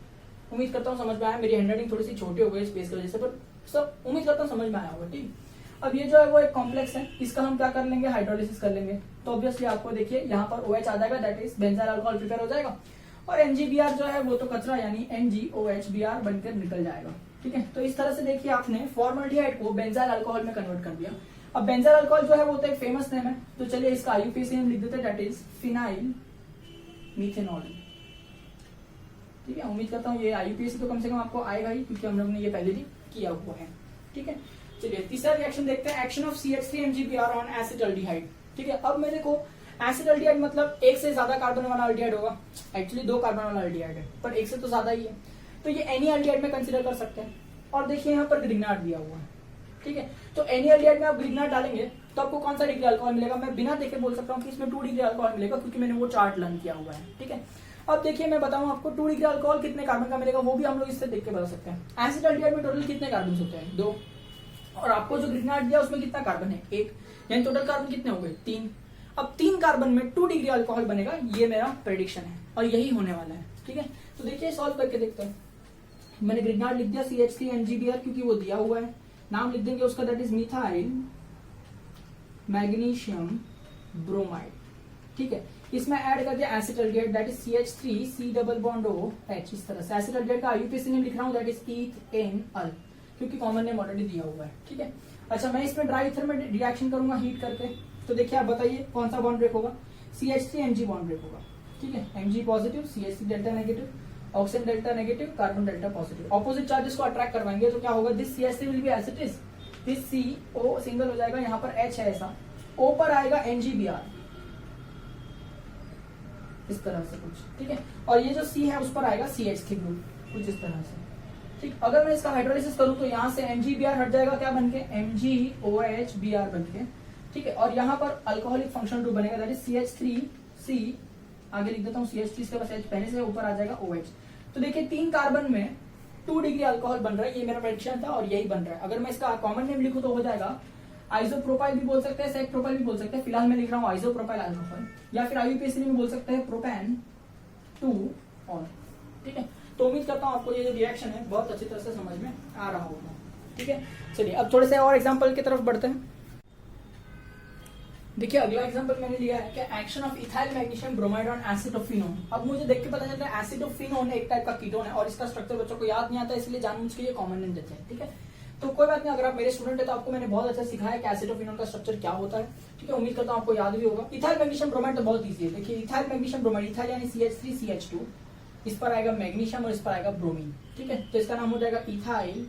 उम्मीद करता हूँ समझ में आया। मेरी हैंडराइटिंग थोड़ी सी छोटी हो गई स्पेस की वजह से, पर सब उम्मीद करता हूँ समझ में आया होगा। ठीक, अब ये जो है वो एक कॉम्प्लेक्स है, इसका हम क्या कर लेंगे? हाइड्रोलिसिस कर लेंगे। तो ऑब्वियसली आपको देखिए यहाँ पर OH आ जाएगा, that is benzyl alcohol prepare हो जाएगा, और MgBr जो है वो तो कचरा यानी MgOHBr बनकर निकल जाएगा। ठीक है, तो इस तरह से देखिए आपने फॉर्मल्डिहाइड को बेंजाइल अल्कोहल में कन्वर्ट कर दिया। अब बेंजाइल अल्कोहल जो है वो तो एक फेमस नेम है, तो चलिए इसका IUPAC हम लिख देते हैं, दैट इज फिनाइल मीथेनॉल। ठीक है, उम्मीद करता हूँ ये IUPAC तो कम से कम आपको आएगा ही, क्योंकि हम लोग ने ये पहले भी किया हुआ है। ठीक है, चलिए तीसरा रिएक्शन देखते हैं, action of CH3MgBr on acetaldehyde. ठीक है, अब मैं देखो एसिड एल्डिहाइड मतलब एक से ज्यादा कार्बन वाला एल्डिहाइड होगा, एक्चुअली 2 कार्बन वाला एल्डिहाइड है पर एक से तो ज्यादा ही है, तो ये एनी एल्डिहाइड में कंसीडर कर सकते हैं। और देखिए यहाँ पर ग्रिग्नार्ड दिया हुआ है, ठीक है, तो एनी एल्डिहाइड में आप ग्रिग्नार्ड डालेंगे तो आपको कौन सा डिग्री अल्कोहल मिलेगा, मैं बिना देखे बोल सकता हूँ कि इसमें 2 डिग्री अल्कोहल मिलेगा क्योंकि मैंने वो चार्ट लर्न किया हुआ है, ठीक है। अब देखिए मैं बताऊं आपको 2 डिग्री अल्कोहल कितने कार्बन का मिलेगा वो भी हम लोग इससे देख के बता सकते हैं। एसिड एल्डिहाइड में टोटल कितने कार्बन होते हैं, 2, और आपको जो ग्रिग्नार्ड दिया उसमें कितना कार्बन है, 1, यानी टोटल कार्बन कितने हो गए, 3। अब 3 कार्बन में 2 डिग्री अल्कोहल बनेगा, ये मेरा प्रेडिक्शन है और यही होने वाला है, ठीक है। तो देखिए सॉल्व करके देखते हैं। मैंने ग्रिग्नार्ड लिख दिया CH3MgBr क्योंकि वो दिया हुआ है, नाम लिख देंगे उसका, that is methyl magnesium bromide, ठीक है। इसमें ऐड कर दिया acid aldehyde that is CH3C♯OH, इस तरह से एसिड एल्डिहाइड का IUPAC नेम लिख रहा हूं दैट इज इथेनॉल क्योंकि कॉमन नेम ऑलरेडी दिया हुआ है, ठीक है। अच्छा मैं इसमें ड्राई ईथर में रिएक्शन करूंगा हीट करके, तो देखिए आप बताइए कौन सा बॉन्ड ब्रेक होगा, CH3Mg बॉन्ड ब्रेक होगा, ठीक है, Mg positive, CH3 delta negative, oxygen delta negative, carbon delta positive, opposite charges को अट्रैक्ट करवाएंगे तो क्या होगा, this CH3 will be as it is, this CO single हो जाएगा, यहाँ पर H है ऐसा, O पर आएगा MgBr, इस तरह से कुछ, ठीक है, और ये जो C है उस पर आएगा CH3 ग्रुप, कुछ इस तरह से, ठीक। अगर मैं इसका हाइड्रोलिसिस करूं तो यहाँ से MgBr हट जाएगा, क्या बनके MgOHBr बनके, ठीक है, और यहाँ पर अल्कोहलिक फंक्शनल ग्रुप बनेगा दैट इज CH3C, आगे लिख देता हूँ CH3 के पास H पहले से ऊपर आ जाएगा OH। तो देखिए 3 कार्बन में 2 डिग्री अल्कोहल बन रहा है, ये मेरा प्रेडिक्शन था और यही बन रहा है। अगर मैं इसका कॉमन नेम लिखूं तो हो जाएगा आइसोप्रोपाइल भी बोल सकते हैं, सेक प्रोपाइल भी बोल सकते हैं, फिलहाल मैं लिख रहा हूँ आइसोप्रोपाइल अल्कोहल, या फिर IUPAC में बोल सकते हैं प्रोपेन 2 ऑन, ठीक है। तो उम्मीद करता हूँ आपको ये जो रिएक्शन है बहुत अच्छी तरह से समझ में आ रहा होगा, ठीक है। चलिए अब थोड़े से और एग्जांपल की तरफ बढ़ते हैं। देखिए अगला एग्जांपल मैंने लिया है कि action of ethyl magnesium bromide on acetophenone. अब मुझे देख के पता चलता है एसिडोफिनोन एक टाइप का कीटोन है और इसका स्ट्रक्चर बच्चों को याद नहीं आता, इसलिए जानबूझ के ये कॉमन नेम देते हैं, ठीक है। तो कोई बात नहीं, अगर आप मेरे स्टूडेंट है तो आपको मैंने बहुत अच्छा सिखाया कि एसिडोफिनोन का स्ट्रक्चर क्या होता है, ठीक है। उम्मीद करता हूँ आपको याद भी होगा। इथाइल मैग्नीशियम ब्रोमाइड तो बहुत ईजी है, देखिए इथाइल मैग्नीशियम ब्रोमाइड, इथाइल यानी CH3CH2, इस पर आएगा मैग्नीशियम और इस पर आएगा ब्रोमीन, ठीक है। तो इसका नाम हो जाएगा ethyl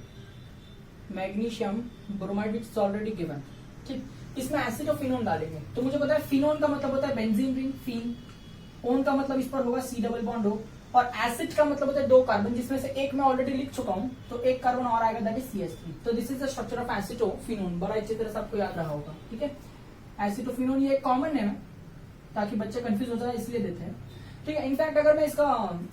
magnesium bromide which is already given, ठीक। इसमें एसिडोफिनोन डालेंगे तो मुझे पता है फिनोन का मतलब होता है बेंजीन रिंग, फिन, ओन का मतलब इस पर होगा C∩O, और एसिड का मतलब होता है 2 कार्बन जिसमें से एक मैं ऑलरेडी लिख चुका हूं, तो एक कार्बन और आएगा दैट इज CH3। तो this is the structure of acetophenone, बड़ा अच्छी तरह से आपको याद रहा होगा, ठीक है। एसिडोफिनोन ये एक कॉमन नेम है ताकि बच्चे कंफ्यूज हो जाए इसलिए देते हैं, ठीक है। इनफैक्ट अगर मैं इसका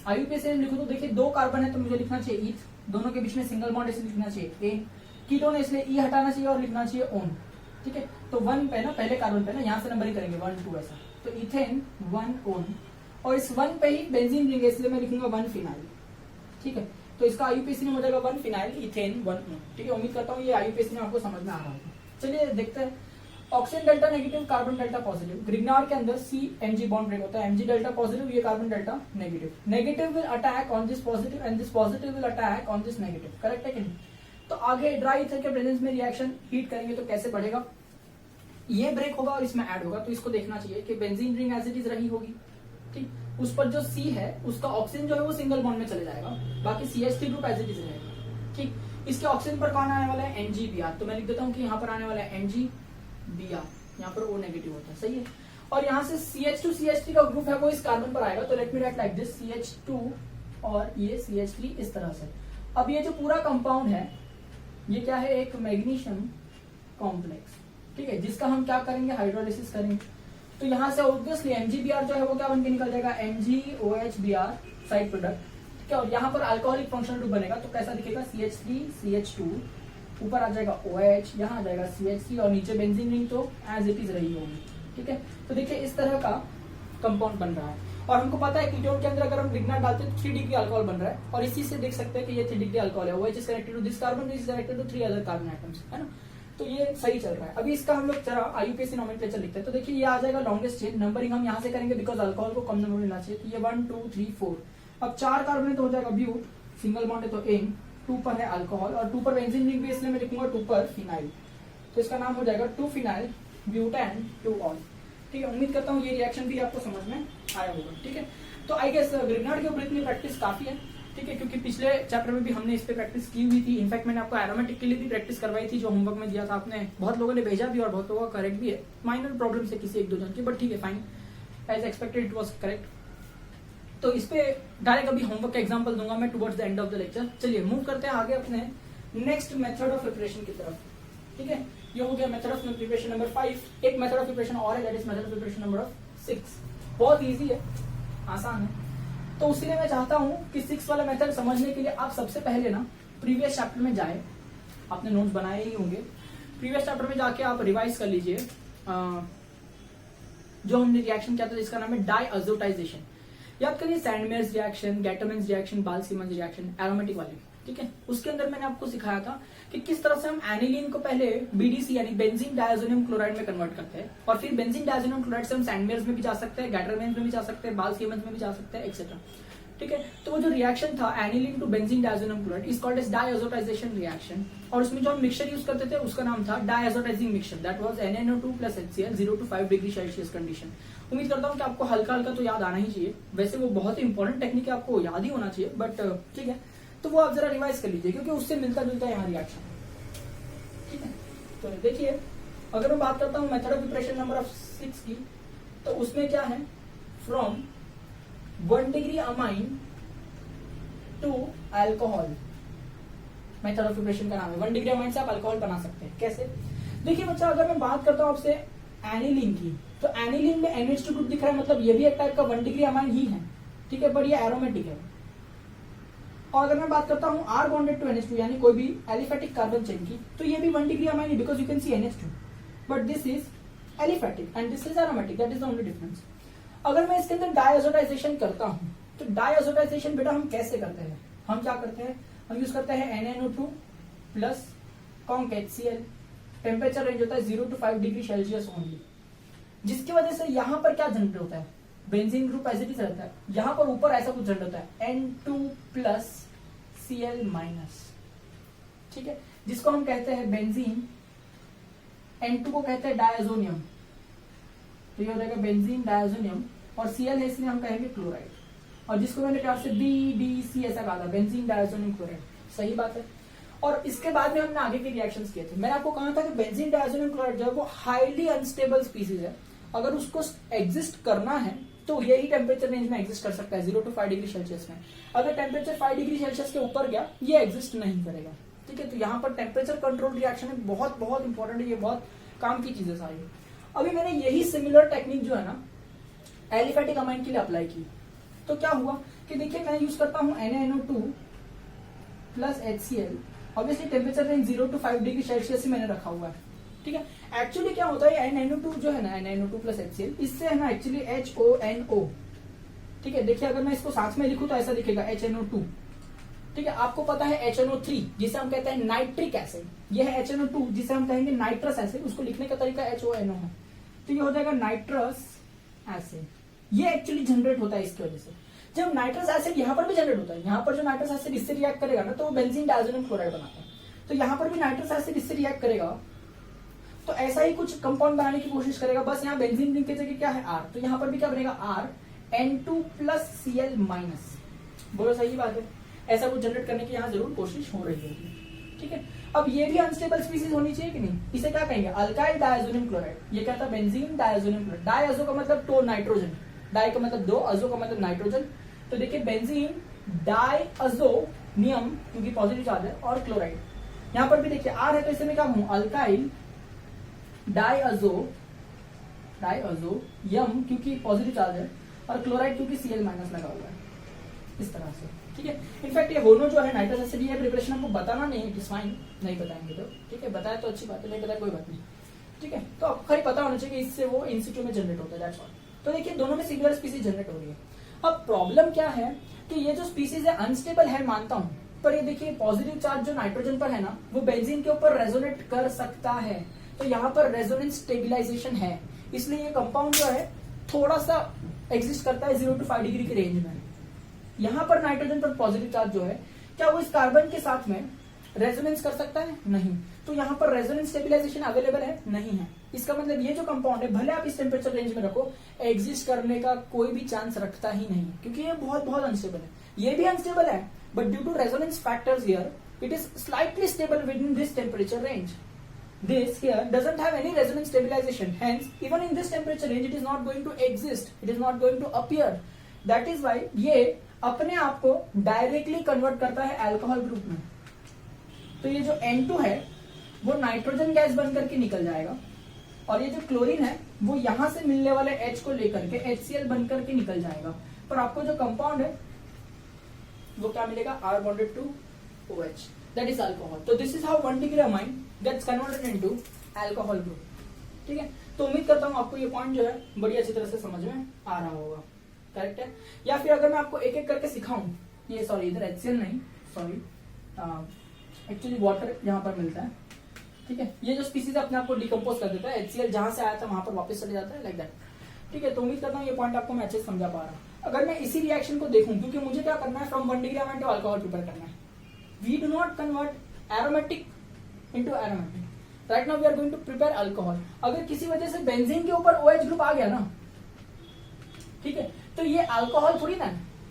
IUPAC नेम लिखूं तो देखिए 2 कार्बन है तो मुझे लिखना चाहिए ईथ, दोनों के बीच में सिंगल बॉन्ड इसलिए लिखना चाहिए ए, कीटोन है इसलिए ई हटाना चाहिए और लिखना चाहिए ओन, ठीक है। तो 1 पे ना, पहले कार्बन पे ना, यहाँ से नंबरिंग करेंगे 1 2 ऐसा, तो इथेन 1 ओन, और इस 1 पे ही बेंजीन रिंग है इसलिए मैं लिखूंगा 1 फिनाइल, ठीक है। तो इसका IUPAC नेम हो जाएगा 1 फिनाइल इथेन 1 ओन, ठीक है। उम्मीद करता हूँ ये IUPAC नेम आपको समझ में आ रहा होगा। चलिए देखते हैं, oxygen delta negative, carbon delta positive, Grignard के अंदर CMg बॉन्ड ब्रेक होता है, Mg डेल्टा पॉजिटिव, ये carbon delta negative, negative will attack on this positive and this positive will attack on this negative, correct है कि नहीं। तो आगे ड्राई ईथर के प्रेजेंस में रिएक्शन हीट करेंगे तो कैसे बढ़ेगा, ये ब्रेक होगा और इसमें ऐड होगा, तो इसको देखना चाहिए कि benzene ring as it is रही होगी, ठीक। उस पर जो C है उसका ऑक्सीजन जो है वो सिंगल बॉन्ड में चले जाएगा, बाकी CH3 group as it is रहेगा, ठीक। इसके ऑक्सीजन पर कौन आने वाला है, MgBr, तो मैं लिख देता हूँ कि यहाँ पर आने वाला है MgBr, यहाँ पर O नेगेटिव होता है, सही है। और यहाँ से CH2 CH3 का ग्रुप है वो इस कार्बन पर आएगा, तो let me right like this CH2 और ये CH3 इस तरह से। अब ये जो पूरा कंपाउंड है ये क्या है, एक मैग्नीशियम कॉम्प्लेक्स, ठीक है, जिसका हम क्या करेंगे, हाइड्रोलिसिस करेंगे। तो यहाँ से ऑब्वियसली MgBr जो है वो क्या बन के निकल जाएगा, MgOHBr साइड प्रोडक्ट, ठीक है। और यहाँ पर अल्कोहलिक फंक्शनल ग्रुप बनेगा, तो कैसा दिखेगा, CH3CH2, ऊपर आ जाएगा OH, यहाँ आ जाएगा CH3 और नीचे बेंजीन रिंग तो एज इट इज रही होगी, ठीक है। तो देखिए इस तरह का कंपाउंड बन रहा है और हमको पता है कीटोन के अंदर अगर हम ग्रिग्नार्ड डालते हैं तो 3 डिग्री अल्कोहल बन रहा है, और इसी से देख सकते हैं कि ये 3 डिग्री अल्कोहल है, OH is connected to this carbon, this is connected to 3 other carbon atoms, है ना। तो ये सही चल रहा है। अभी इसका हम लोग जरा IUPAC नोमेनक्लेचर लिखते हैं, तो देखिए ये आ जाएगा लॉन्गेस्ट चेन, नंबरिंग हम यहाँ से करेंगे बिकॉज अल्कोहल को कम नंबर मिलना चाहिए, तो ये 1 2 3 4। अब 4 कार्बन है तो हो जाएगा ब्यूट, सिंगल बॉन्ड है तो एन, 2 पर है अल्कोहल और 2 पर बेंजीन रिंग भी, इसलिए मैं लिखूंगा 2 पर फिनाइल, तो इसका नाम हो जाएगा 2 फिनाइल ब्यूटेन 2 ऑल, ठीक है। उम्मीद करता हूँ ये रिएक्शन भी आपको समझ में आया होगा, ठीक है। तो आई गेस ग्रिग्नार्ड के ऊपर इतनी प्रैक्टिस काफी है। ठीक है, क्योंकि पिछले चैप्टर में भी हमने इस पे प्रैक्टिस की हुई थी। इनफैक्ट मैंने आपको एरोमेटिक के लिए भी प्रैक्टिस करवाई थी, जो होमवर्क में दिया था आपने। बहुत लोगों ने भेजा भी और बहुत लोगों का करेक्ट भी है। माइनर प्रॉब्लम है किसी एक दो जन की, बट ठीक है, fine, as expected it was correct. तो इस पे डायरेक्ट अभी होमवर्क का एग्जांपल दूंगा मैं towards the end of the lecture. चलिए मूव करते हैं आगे अपने नेक्स्ट मेथड ऑफ प्रिपरेशन की तरफ। ठीक है, ये हो गया मेथड ऑफ प्रिपरेशन नंबर 5। एक मेथड ऑफ प्रिपरेशन और है, that is method of preparation number 6। बहुत इजी है, आसान है। तो उसके लिए मैं चाहता हूं कि 6 वाला मेथड समझने के लिए आप सबसे पहले ना प्रीवियस चैप्टर में जाए। आपने नोट्स बनाए ही होंगे, प्रीवियस चैप्टर में जाके आप रिवाइज कर लीजिए जो हमने रिएक्शन किया था जिसका नाम है डाइअज़ोटाइजेशन। याद करिए सैंडमेयर्स रिएक्शन, गैटरमैन्स रिएक्शन, बाल-सीमन्स रिएक्शन, एरोमेटिक वाले। ठीक है, उसके अंदर मैंने आपको सिखाया था कि किस तरह से हम एनिलीन को पहले बीडीसी यानी बेंजीन डायज़ोनियम क्लोराइड में कन्वर्ट करते हैं, और फिर बेंजीन डायज़ोनियम क्लोराइड से हम सैंडमेयर्स में भी जा सकते हैं, गैटरमैन्स में भी जा सकते हैं, बाल-सीमन्स में भी जा सकते हैं, एक्सेट्रा। ठीक है, तो वो जो रिएक्शन था aniline to benzene diazonium chloride is called as diazotisation reaction, और उसमें जो हम मिक्सचर यूज करते थे उसका नाम था diazotising mixture, that was NaNO2 + HCl 0 to 5 degree Celsius condition. उम्मीद करता हूं कि आपको हल्का हल्का तो याद आना ही चाहिए। वैसे वो बहुत ही इंपॉर्टेंट टेक्निक है, आपको याद ही होना चाहिए, बट ठीक है, तो वो आप जरा रिवाइज कर लीजिए क्योंकि उससे मिलता जुलता है यहाँ रिएक्शन। ठीक है, तो देखिए अगर मैं बात करता हूँ मेथड ऑफ प्रिपरेशन नंबर 6 की, तो उसमें क्या है, from 1 degree amine to alcohol. Method of preparation का नाम है। 1 डिग्री अमाइन से आप अल्कोहल बना सकते हैं। कैसे? देखिए बच्चा, अगर मैं बात करता हूं आपसे एनिलीन की, तो एनिलीन में NH2 ग्रुप दिख रहा है, मतलब ये भी एक टाइप का 1 डिग्री अमाइन ही है। ठीक है, बट ये एरोमेटिक है। और अगर मैं बात करता हूं R बॉन्डेड टू NH2 यानी कोई भी एलिफेटिक कार्बन चेन की, तो ये भी 1 डिग्री अमाइन है, because you can see NH2, but this is aliphatic and this is aromatic, that is the only difference. अगर मैं इसके अंदर डाइअज़ोटाइजेशन करता हूं, तो डाइअज़ोटाइजेशन बेटा हम कैसे करते हैं? हम क्या करते हैं, हम यूज करते हैं NaNO2 plus conc HCl। Temperature range होता है 0 to 5 डिग्री सेल्सियस ओनली, जिसकी वजह से यहां पर क्या जनरेट होता है, benzene group as it is रहता है, यहां पर ऊपर ऐसा कुछ जनरेट होता है N2 + Cl-। ठीक है, जिसको हम कहते हैं बेंजीन, N2 को कहते हैं डायज़ोनियम, तो ये हो जाएगा बेंजीन डायज़ोनियम, और Cl है इसलिए हम कहेंगे क्लोराइड, और जिसको मैंने प्यार से BDC ऐसा कहा था, बेंजीन डायज़ोनियम क्लोराइड। सही बात है। और इसके बाद में हमने आगे के रिएक्शंस किए थे। मैंने आपको कहा था कि बेंजीन डायज़ोनियम क्लोराइड जो है वो हाईली अनस्टेबल स्पीसीज है। अगर उसको एग्जिस्ट करना है तो यही टेम्परेचर रेंज में एग्जिस्ट कर सकता है, 0 to 5 डिग्री सेल्सियस में। अगर टेम्परेचर 5 डिग्री सेल्सियस के ऊपर गया, ये एग्जिस्ट नहीं करेगा। ठीक है, तो यहाँ पर टेम्परेचर कंट्रोल रिएक्शन है, बहुत बहुत इंपॉर्टेंट है, ये बहुत काम की चीजें सारी। अभी मैंने यही सिमिलर टेक्निक जो है ना एलिफेटिक अमाइन के लिए अप्लाई की, तो क्या हुआ कि देखिए मैं यूज करता हूं NaNO2 plus HCl। Obviously temperature range 0 to 5 degree Celsius ही मैंने रखा हुआ है। ठीक है, एक्चुअली क्या होता है NaNO2 जो है ना, NaNO2 प्लस HCl, इससे है ना एक्चुअली HONO। ठीक है, देखिए अगर मैं इसको साथ में लिखूं तो ऐसा दिखेगा HNO2। ठीक है, आपको पता है HNO3 जिसे हम कहते हैं नाइट्रिक एसिड, ये है HNO2 जिसे हम कहेंगे नाइट्रस एसिड, उसको लिखने का तरीका HONO है, तो ये हो जाएगा नाइट्रस एसिड। ये एक्चुअली जनरेट होता है इसकी वजह से। जब नाइट्रस एसिड यहाँ पर भी जनरेट होता है, यहाँ पर जो नाइट्रस एसिड इससे रिएक्ट करेगा ना, तो वो बेंजीन डायज़ोनियम क्लोराइड बनाता है, तो यहाँ पर भी नाइट्रस एसिड इससे रिएक्ट करेगा, तो ऐसा ही कुछ कंपाउंड बनाने की कोशिश करेगा, बस यहाँ बेंजीन रिंग की जगह क्या है R, तो यहाँ पर भी क्या बनेगा R N2 + Cl-। बोलो सही बात है, ऐसा कुछ जनरेट करने की यहाँ जरूर कोशिश हो रही होगी। ठीक है, अब ये भी अनस्टेबल स्पीसीज होनी चाहिए कि नहीं, इसे क्या कहेंगे, अल्काइल डायज़ोनियम क्लोराइड। ये क्या था, बेंजीन डायज़ोनियम क्लोराइड। डायज़ो का मतलब तो नाइट्रोजन, डाई का मतलब दो, अजो का मतलब नाइट्रोजन। तो देखिए बेंजीन डाइअज़ोनियम क्योंकि पॉजिटिव चार्ज है, और क्लोराइड। यहाँ पर भी देखिए R है तो इसे मैं क्या कहूँ, अल्काइल डाइअज़ोयम क्योंकि पॉजिटिव चार्ज है, और क्लोराइड क्योंकि Cl- लगा हुआ है, इस तरह से। ठीक है, इनफैक्ट ये होनो जो है नाइट्रस एसिड, ये प्रिपरेशन हमको बताना नहीं है, इट इज फाइन, नहीं बताएंगे तो ठीक है, बताया तो अच्छी बात है, नहीं बताया कोई बात नहीं। ठीक है, तो आपको खाली पता होना चाहिए कि इससे वो इंसिटू में जनरेट होता है, दैट्स ऑल। तो देखिए दोनों में सिमिलर स्पीसीज जनरेट हो रही है। अब प्रॉब्लम क्या है कि ये जो स्पीसीज है अनस्टेबल है, मानता हूं, पर ये देखिए पॉजिटिव चार्ज जो नाइट्रोजन पर है ना, वो बेंजीन के ऊपर रेजोनेट कर सकता है, तो यहाँ पर रेजोनेंस स्टेबिलाईजेशन है, इसलिए ये कंपाउंड जो है थोड़ा सा एग्जिस्ट करता है 0 to 5 डिग्री के रेंज में। यहाँ पर नाइट्रोजन पर पॉजिटिव चार्ज जो है, क्या वो इस कार्बन के साथ में रेजोनेंस कर सकता है? नहीं, तो यहाँ पर रेजोनेंस स्टेबिलाईजेशन अवेलेबल है? नहीं है। इसका मतलब ये जो कंपाउंड है, भले आप इस टेम्परेचर रेंज में रखो, एग्जिस्ट करने का कोई भी चांस रखता ही नहीं, क्योंकि ये बहुत बहुत अनस्टेबल है। ये भी अनस्टेबल है, but due to resonance factors here it is slightly stable within this temperature range. This here doesn't have any resonance stabilization. Hence, even in this temperature range, it is not going to exist. It is not going to appear. That is why ये अपने आप को directly convert करता है alcohol group में. तो ये जो N2 है वो नाइट्रोजन गैस बन करके निकल जाएगा, और ये जो क्लोरीन है वो यहां से मिलने वाले H को लेकर के HCl बन करके निकल जाएगा. पर आपको जो कंपाउंड है वो क्या मिलेगा? R bonded to OH. That is alcohol. So this is how 1 degree amine gets converted into alcohol group. ठीक है, तो उम्मीद करता हूँ आपको ये पॉइंट जो है बड़ी अच्छी तरह से समझ में आ रहा होगा. करेक्ट है? या फिर अगर मैं आपको एक एक करके सिखाऊं, ये सॉरी इधर HCl नहीं, सॉरी एक्चुअली वाटर यहाँ पर मिलता है. ठीक है, ये जो स्पीसीज अपने आप को डिकम्पोज कर देता है, HCl जहां से आया था वहां पर वापस चले जाता है, लाइक दैट. ठीक है, तो उम्मीद करता हूँ ये पॉइंट आपको मैं अच्छे से समझा पा रहा हूँ. अगर मैं इसी रिएक्शन को देखूं, क्योंकि मुझे क्या करना है, from 1 degree amine to alcohol prepare करना है. We do not convert aromatic into aromatic. Right now we are going to prepare alcohol. अगर किसी वजह से बेंजीन के ऊपर OH ग्रुप आ गया ना, ठीक है, तो ये अल्कोहल थोड़ी ना,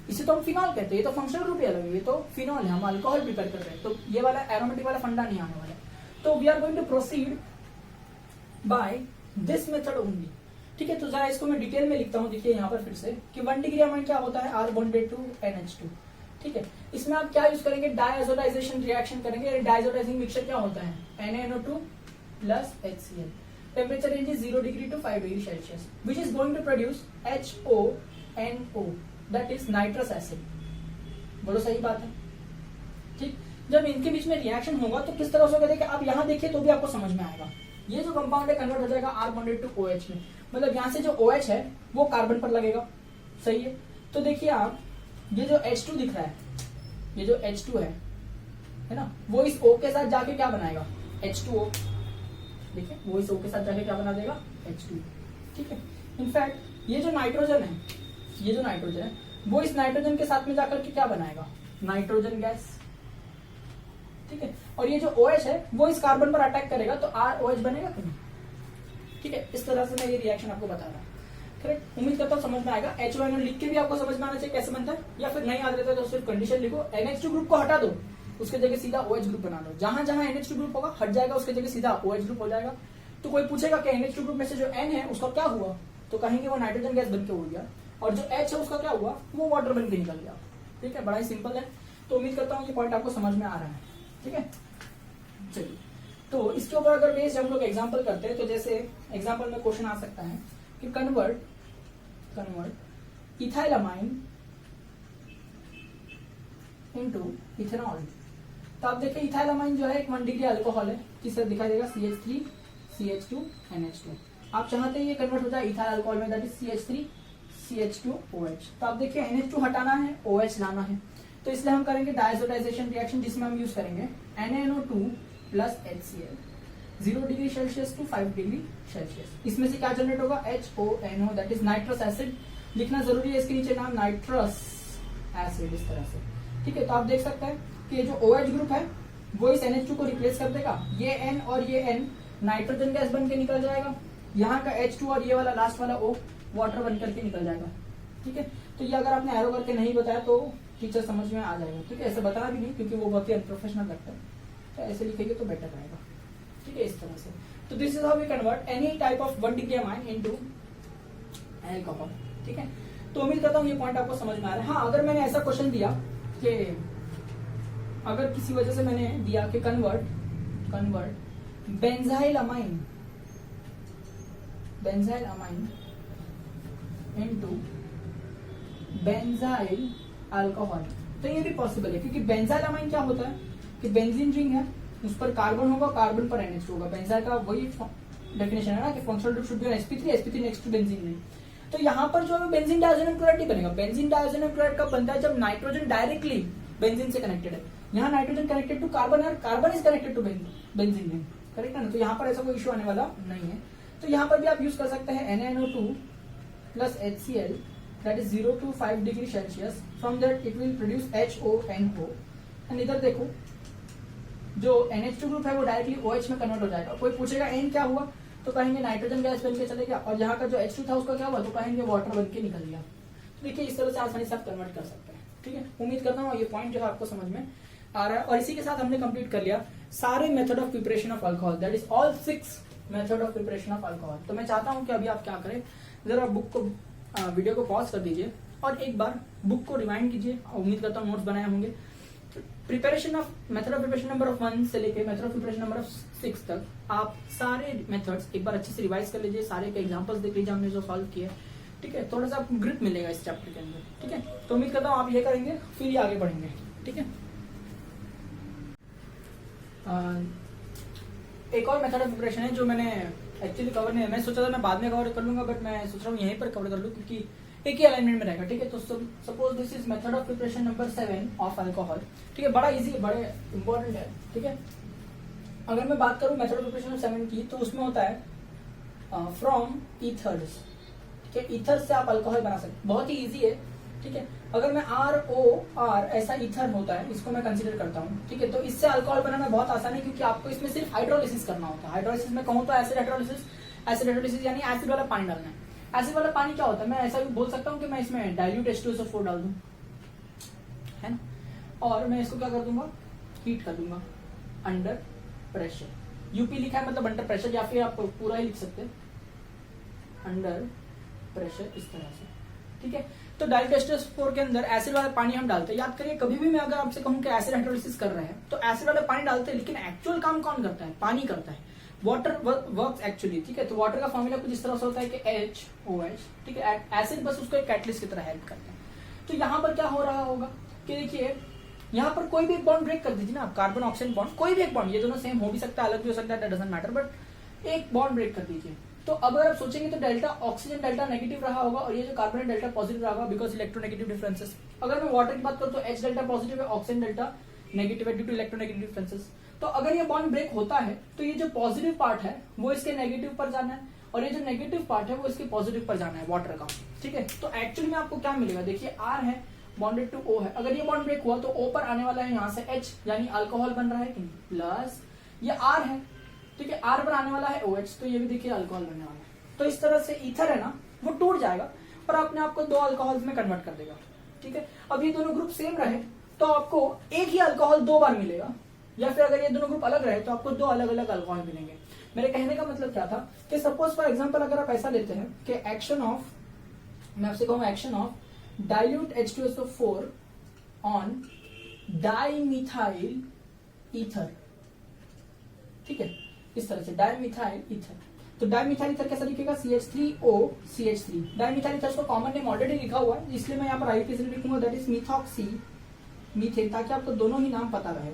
इसे तो हम फिनॉल कहते हैं. ये तो फंक्शनल ग्रुप ही अलग है, ये तो फिनॉल है, हम अल्कोहल प्रिपेयर कर रहे हैं. तो ये वाला एरोमेटिक वाला फंडा नहीं आने वाला. तो we are going to proceed by this method only. ठीक है, तो जरा इसको मैं डिटेल में लिखता हूँ. देखिए यहाँ पर फिर से कि 1 degree अमाइन क्या होता है? R bonded to NH2. ठीक है, इसमें आप क्या यूज करेंगे? डायजोडाइजेशन रिएक्शन करेंगे. डायजोडाइजिंग मिक्सचर क्या होता है? NaNO2 plus HCl. Temperature range is 0 degree to 5 degree Celsius, which is going to produce HONO, that is nitrous acid. बोलो सही बात है? ठीक, जब इनके बीच में रिएक्शन होगा तो किस तरह से होगा देखिए, आप यहाँ देखिए तो भी आपको समझ में आएगा. ये जो कंपाउंड है कन्वर्ट हो जाएगा R bonded to OH में. मतलब यहाँ से जो OH है वो कार्बन पर लगेगा. सही है, तो देखिए आप ये जो H2 दिख रहा है, ये जो H2 है ना, वो इस O के साथ जाके क्या बनाएगा? H2O. देखिए वो इस O के साथ जाके क्या बना देगा? H2. ठीक है, इनफैक्ट ये जो नाइट्रोजन है, ये जो नाइट्रोजन है वो इस नाइट्रोजन के साथ में जाकर के क्या बनाएगा? Nitrogen gas. ठीक है, और ये जो OH है वो इस कार्बन पर अटैक करेगा तो ROH बनेगा कि नहीं? ठीक है, इस तरह से मैं ये रिएक्शन आपको बता रहा हूँ. करेक्ट, उम्मीद करता हूँ समझ में आएगा. HONO लिख के भी आपको समझ में आना चाहिए कैसे बनता है, या फिर नहीं याद रहता तो सिर्फ कंडीशन लिखो. NH2 ग्रुप को हटा दो, उसके जगह सीधा OH ग्रुप बना लो. जहां जहां NH2 ग्रुप होगा हट जाएगा, उसके जगह सीधा OH ग्रुप हो जाएगा. तो कोई पूछेगा कि NH2 ग्रुप में से जो N है उसका क्या हुआ, तो कहेंगे वो नाइट्रोजन गैस बन के हो गया, और जो H है उसका क्या हुआ, वो वाटर बन के निकल गया. ठीक है, बड़ा ही सिंपल है. तो उम्मीद करता हूँ ये पॉइंट आपको समझ में आ रहा है. ठीक है, चलिए, तो इसके ऊपर अगर बेस्ड हम लोग एग्जांपल करते हैं, तो जैसे एग्जांपल में क्वेश्चन आ सकता है कि कन्वर्ट इथाइलामाइन इनटू इथेनॉल. तो आप देखिए इथाइलामाइन जो है एक 1 degree अल्कोहल है. किस तरह दिखाई देगा? CH3 CH2 NH2. आप चाहते हैं ये कन्वर्ट हो जाए इथाइल अल्कोहल में, that is CH3 CH2 OH. तो आप देखिए NH2 हटाना है, OH लाना है, तो इसलिए हम करेंगे डायजोडाइजेशन रिएक्शन, जिसमें हम यूज करेंगे NaNO2 plus HCl. 0 degree Celsius to 5 degree Celsius. इसमें से क्या जनरेट होगा? HONO, that is nitrous acid. लिखना जरूरी है इसके नीचे नाम, नाइट्रस एसिड, इस तरह से. ठीक है, तो आप देख सकते हैं कि ये जो OH ग्रुप है वो इस NH2 को रिप्लेस कर देगा. ये N और ये N नाइट्रोजन गैस बन के निकल जाएगा. यहाँ का H2 और ये वाला लास्ट वाला O वाटर बन करके निकल जाएगा. ठीक है, तो ये अगर आपने एरो करके नहीं बताया तो टीचर समझ में आ जाएगा. ठीक है, ऐसे बताना भी नहीं क्योंकि वो बहुत ही अनप्रोफेशनल लगता है, तो ऐसे लिखेंगे तो बेटर रहेगा. ठीक है, इस तरह से. तो this is how we convert any type of 1 degree amine into alcohol. ठीक है, तो उम्मीद करता हूँ ये पॉइंट आपको समझ में आ रहा है. हाँ, अगर मैंने ऐसा क्वेश्चन दिया कि अगर किसी वजह से मैंने दिया कि convert benzyl amine into benzyl alcohol, तो ये भी पॉसिबल है. क्योंकि बेंजाइल अमाइन क्या होता है कि बेंजीन रिंग है, उस पर कार्बन होगा, कार्बन पर NH2 होगा. बेंजाइल का वही डेफिनेशन है ना कि functional group should be sp3 next to benzene ring. तो यहाँ पर जो बेंजीन डायज़ोनियम क्लोराइड नहीं बनेगा. बेंजीन डायज़ोनियम क्लोराइड कब बनता है? जब नाइट्रोजन डायरेक्टली बेंजीन से कनेक्टेड है. यहाँ नाइट्रोजन कनेक्टेड टू कार्बन है, carbon is connected to benzene ring. Correct है ना? तो यहाँ पर ऐसा कोई इश्यू आने वाला नहीं है. तो यहाँ पर भी आप यूज कर सकते हैं NaNO2 plus HCl, that is 0 to 5 degree Celsius. From that it will produce HONO. and इधर देखो जो NH2 ग्रुप है वो डायरेक्टली OH में कन्वर्ट हो जाएगा. कोई पूछेगा N क्या हुआ, तो कहेंगे नाइट्रोजन गैस बन के चले गया, और यहाँ का जो H2 था उसका क्या हुआ, तो कहेंगे वाटर बन के निकल गया. तो देखिए इस तरह से आसानी से आप कन्वर्ट कर सकते हैं. ठीक है, उम्मीद करता हूँ ये पॉइंट जो है आपको समझ में आ रहा है। और इसी के साथ हमने कंप्लीट कर लिया सारे method of preparation of alcohol, that is all 6 method of preparation of alcohol. तो मैं चाहता हूँ कि अभी आप क्या करें, जरा बुक को वीडियो को पॉज कर दीजिए और एक बार बुक को रिवाइंड कीजिए। उम्मीद करता हूँ नोट्स बनाए होंगे। Preparation of method of preparation number of 1 से लेके method of preparation number of 6 तक आप सारे मेथड्स एक बार अच्छे से रिवाइज कर लीजिए, सारे के एग्जांपल्स देख लीजिए हमने जो सॉल्व किया, ठीक है। थोड़ा सा आपको ग्रिप मिलेगा इस चैप्टर के अंदर, ठीक है। तो उम्मीद करता हूँ आप ये करेंगे, फिर ये आगे बढ़ेंगे, ठीक है। एक और मेथड ऑफ प्रिपरेशन है जो मैंने एक्चुअली कवर नहीं है, मैं सोचा था मैं बाद में कवर कर लूंगा, बट मैं सोच रहा हूँ यहीं पर कवर कर लूँ क्योंकि एक ही अलाइनमेंट में रहेगा, ठीक है। तो suppose this is method of preparation number 7 of alcohol, ठीक है। बड़ा इजी है, बड़े इंपॉर्टेंट है, ठीक है। अगर मैं बात करूं मेथड ऑफ प्रिपरेशन ऑफ 7 की, तो उसमें होता है फ्रॉम ईथर्स, ठीक है। ईथर से आप अल्कोहल बना सकते, बहुत ही इजी है, ठीक है। अगर मैं ROR ऐसा ईथर होता है, इसको मैं कंसीडर करता हूँ, ठीक है। तो इससे अल्कोहल बनाना बहुत आसान है क्योंकि आपको इसमें सिर्फ हाइड्रोलिसिस करना होता है। हाइड्रोलिसिस में कहूँ तो एसिड हाइड्रोलिसिस यानी एसिड वाला पानी डालना है। एसिड वाला पानी क्या होता है, मैं ऐसा भी बोल सकता हूँ कि मैं इसमें डाइल्यूट H2SO4 डाल दूं, है ना, और मैं इसको क्या कर दूंगा, हीट कर दूंगा अंडर प्रेशर। यूपी लिखा है मतलब अंडर प्रेशर, या फिर आप पूरा ही लिख सकते हैं अंडर प्रेशर, इस तरह से, ठीक है। तो डाइल्यूट H2SO4 के अंदर एसिड वाला पानी हम डालते हैं। याद करिए, कभी भी मैं अगर आपसे कहूँ कि एसिड हाइड्रोलिसिस कर रहे हैं तो एसिड वाला पानी डालते हैं, लेकिन एक्चुअल काम कौन करता है, पानी करता है, वाटर वर्क्स एक्चुअली, ठीक है। तो वाटर का फॉर्मूला कुछ इस तरह से होता है कि HOH, ठीक है। एसिड बस उसको एक कैटलिस्ट की तरह हेल्प करता है। तो यहाँ पर क्या हो रहा होगा कि देखिए, यहाँ पर कोई भी एक बॉन्ड ब्रेक कर दीजिए ना आप, कार्बन ऑक्सीजन बॉन्ड, कोई भी एक बॉन्ड, ये दोनों सेम हो भी सकता है, अलग भी हो सकता है, दैट डजंट मैटर, बट एक बॉन्ड ब्रेक कर दीजिए। तो अब अगर आप सोचेंगे तो डेल्टा ऑक्सीजन डेल्टा नेगेटिव रहा होगा और ये जो कार्बन है डेल्टा पॉजिटिव रहा होगा, बिकॉज इलेक्ट्रोनेगेटिव डिफरेंसेस। अगर मैं वाटर की बात करूँ तो H डेल्टा पॉजिटिव है, ऑक्सीजन डेल्टा नेगेटिव है ड्यू टू इलेक्ट्रोनेगेटिव डिफरेंसेस। तो अगर ये बॉन्ड ब्रेक होता है तो ये जो पॉजिटिव पार्ट है वो इसके नेगेटिव पर जाना है और ये जो नेगेटिव पार्ट है वो इसके पॉजिटिव पर जाना है वाटर का, ठीक है। तो एक्चुअली में आपको क्या मिलेगा, देखिए R है बॉन्डेड टू O है, अगर ये बॉन्ड ब्रेक हुआ तो O पर आने वाला है यहाँ से H, यानी अल्कोहल बन रहा है कि प्लस ये R है, ठीक है। R पर आने वाला है OH, तो ये भी देखिए अल्कोहल बनने वाला है। तो इस तरह से ईथर है ना, वो टूट जाएगा और अपने आप को 2 अल्कोहल में कन्वर्ट कर देगा, ठीक है। अब ये दोनों ग्रुप सेम रहे तो आपको एक ही अल्कोहल 2 बार मिलेगा, या फिर अगर ये दोनों ग्रुप अलग रहे तो आपको 2 अलग अलग अल्कोहल मिलेंगे। मेरे कहने का मतलब क्या था कि सपोज फॉर एग्जांपल अगर आप ऐसा लेते हैं कि एक्शन ऑफ, मैं आपसे कहूँ action of dilute H2SO4 on dimethyl ether, ठीक है, इस तरह से डाइमिथाइल ईथर। तो डाइमिथाइल ईथर कैसा लिखेगा, CH3O CH3। डाइमिथाइल ईथर को कॉमन नेम ऑलरेडी लिखा हुआ है, इसलिए मैं यहाँ पर आईपी लिखूंगा, दैट इज मिथॉक्सी मीथेन, ताकि आपको दोनों ही नाम पता रहे।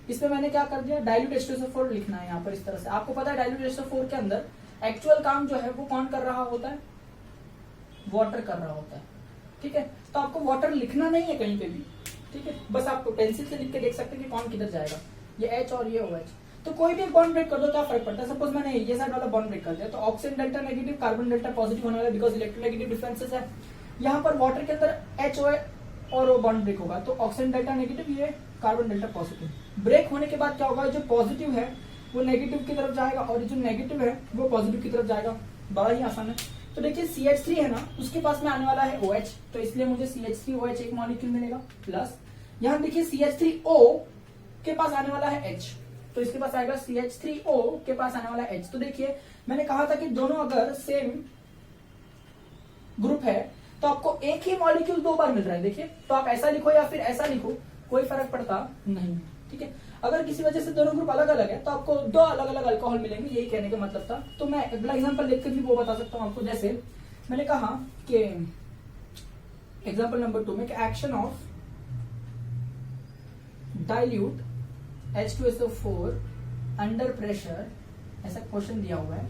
इसमें मैंने क्या कर दिया, डाइल्यूट H2SO4 लिखना है यहाँ पर इस तरह से। आपको पता है डाइल्यूट H2SO4 के अंदर एक्चुअल काम जो है वो कौन कर रहा होता है, वाटर कर रहा होता है, ठीक है। तो आपको वाटर लिखना नहीं है कहीं पे भी, ठीक है, बस आपको पेंसिल से लिख के देख सकते हैं कि कौन किधर जाएगा, ये H और ये OH। तो कोई भी एक बॉन्ड ब्रेक कर दो क्या फर्क पड़ता है। सपोज मैंने ये साइड वाला बॉन्ड ब्रेक कर दिया तो oxygen delta negative, carbon delta positive होने वाला, बिकॉज इलेक्ट्रोनेगेटिव डिफरेंसेस है। यहाँ पर वाटर के अंदर HO और वो बॉन्ड ब्रेक होगा तो ऑक्सीजन डेल्टा नेगेटिव, ये कार्बन डेल्टा पॉजिटिव। ब्रेक होने के बाद क्या होगा, जो पॉजिटिव है वो नेगेटिव की तरफ जाएगा और जो नेगेटिव है वो पॉजिटिव की तरफ जाएगा। बड़ा ही आसान है। तो देखिए CH3 है ना, उसके पास में आने वाला है OH, तो इसलिए मुझे CH3OH एक मॉलिक्यूल मिलेगा, प्लस यहाँ देखिए CH3O के पास आने वाला है H, तो इसके पास आएगा CH3O के पास आने वाला H। तो देखिए मैंने कहा था कि दोनों अगर सेम ग्रुप है तो आपको एक ही मॉलिक्यूल 2 बार मिल रहा है। देखिए, तो आप ऐसा लिखो या फिर ऐसा लिखो, कोई फर्क पड़ता नहीं, ठीक है। अगर किसी वजह से दोनों ग्रुप अलग अलग है तो आपको 2 अलग अलग अल्कोहल मिलेंगे, यही कहने का मतलब था। तो मैं अगला एग्जांपल लेकर भी वो बता सकता हूँ आपको। जैसे मैंने कहा कि एग्जांपल नंबर 2 में action of dilute H2SO4 under pressure, ऐसा क्वेश्चन दिया हुआ है,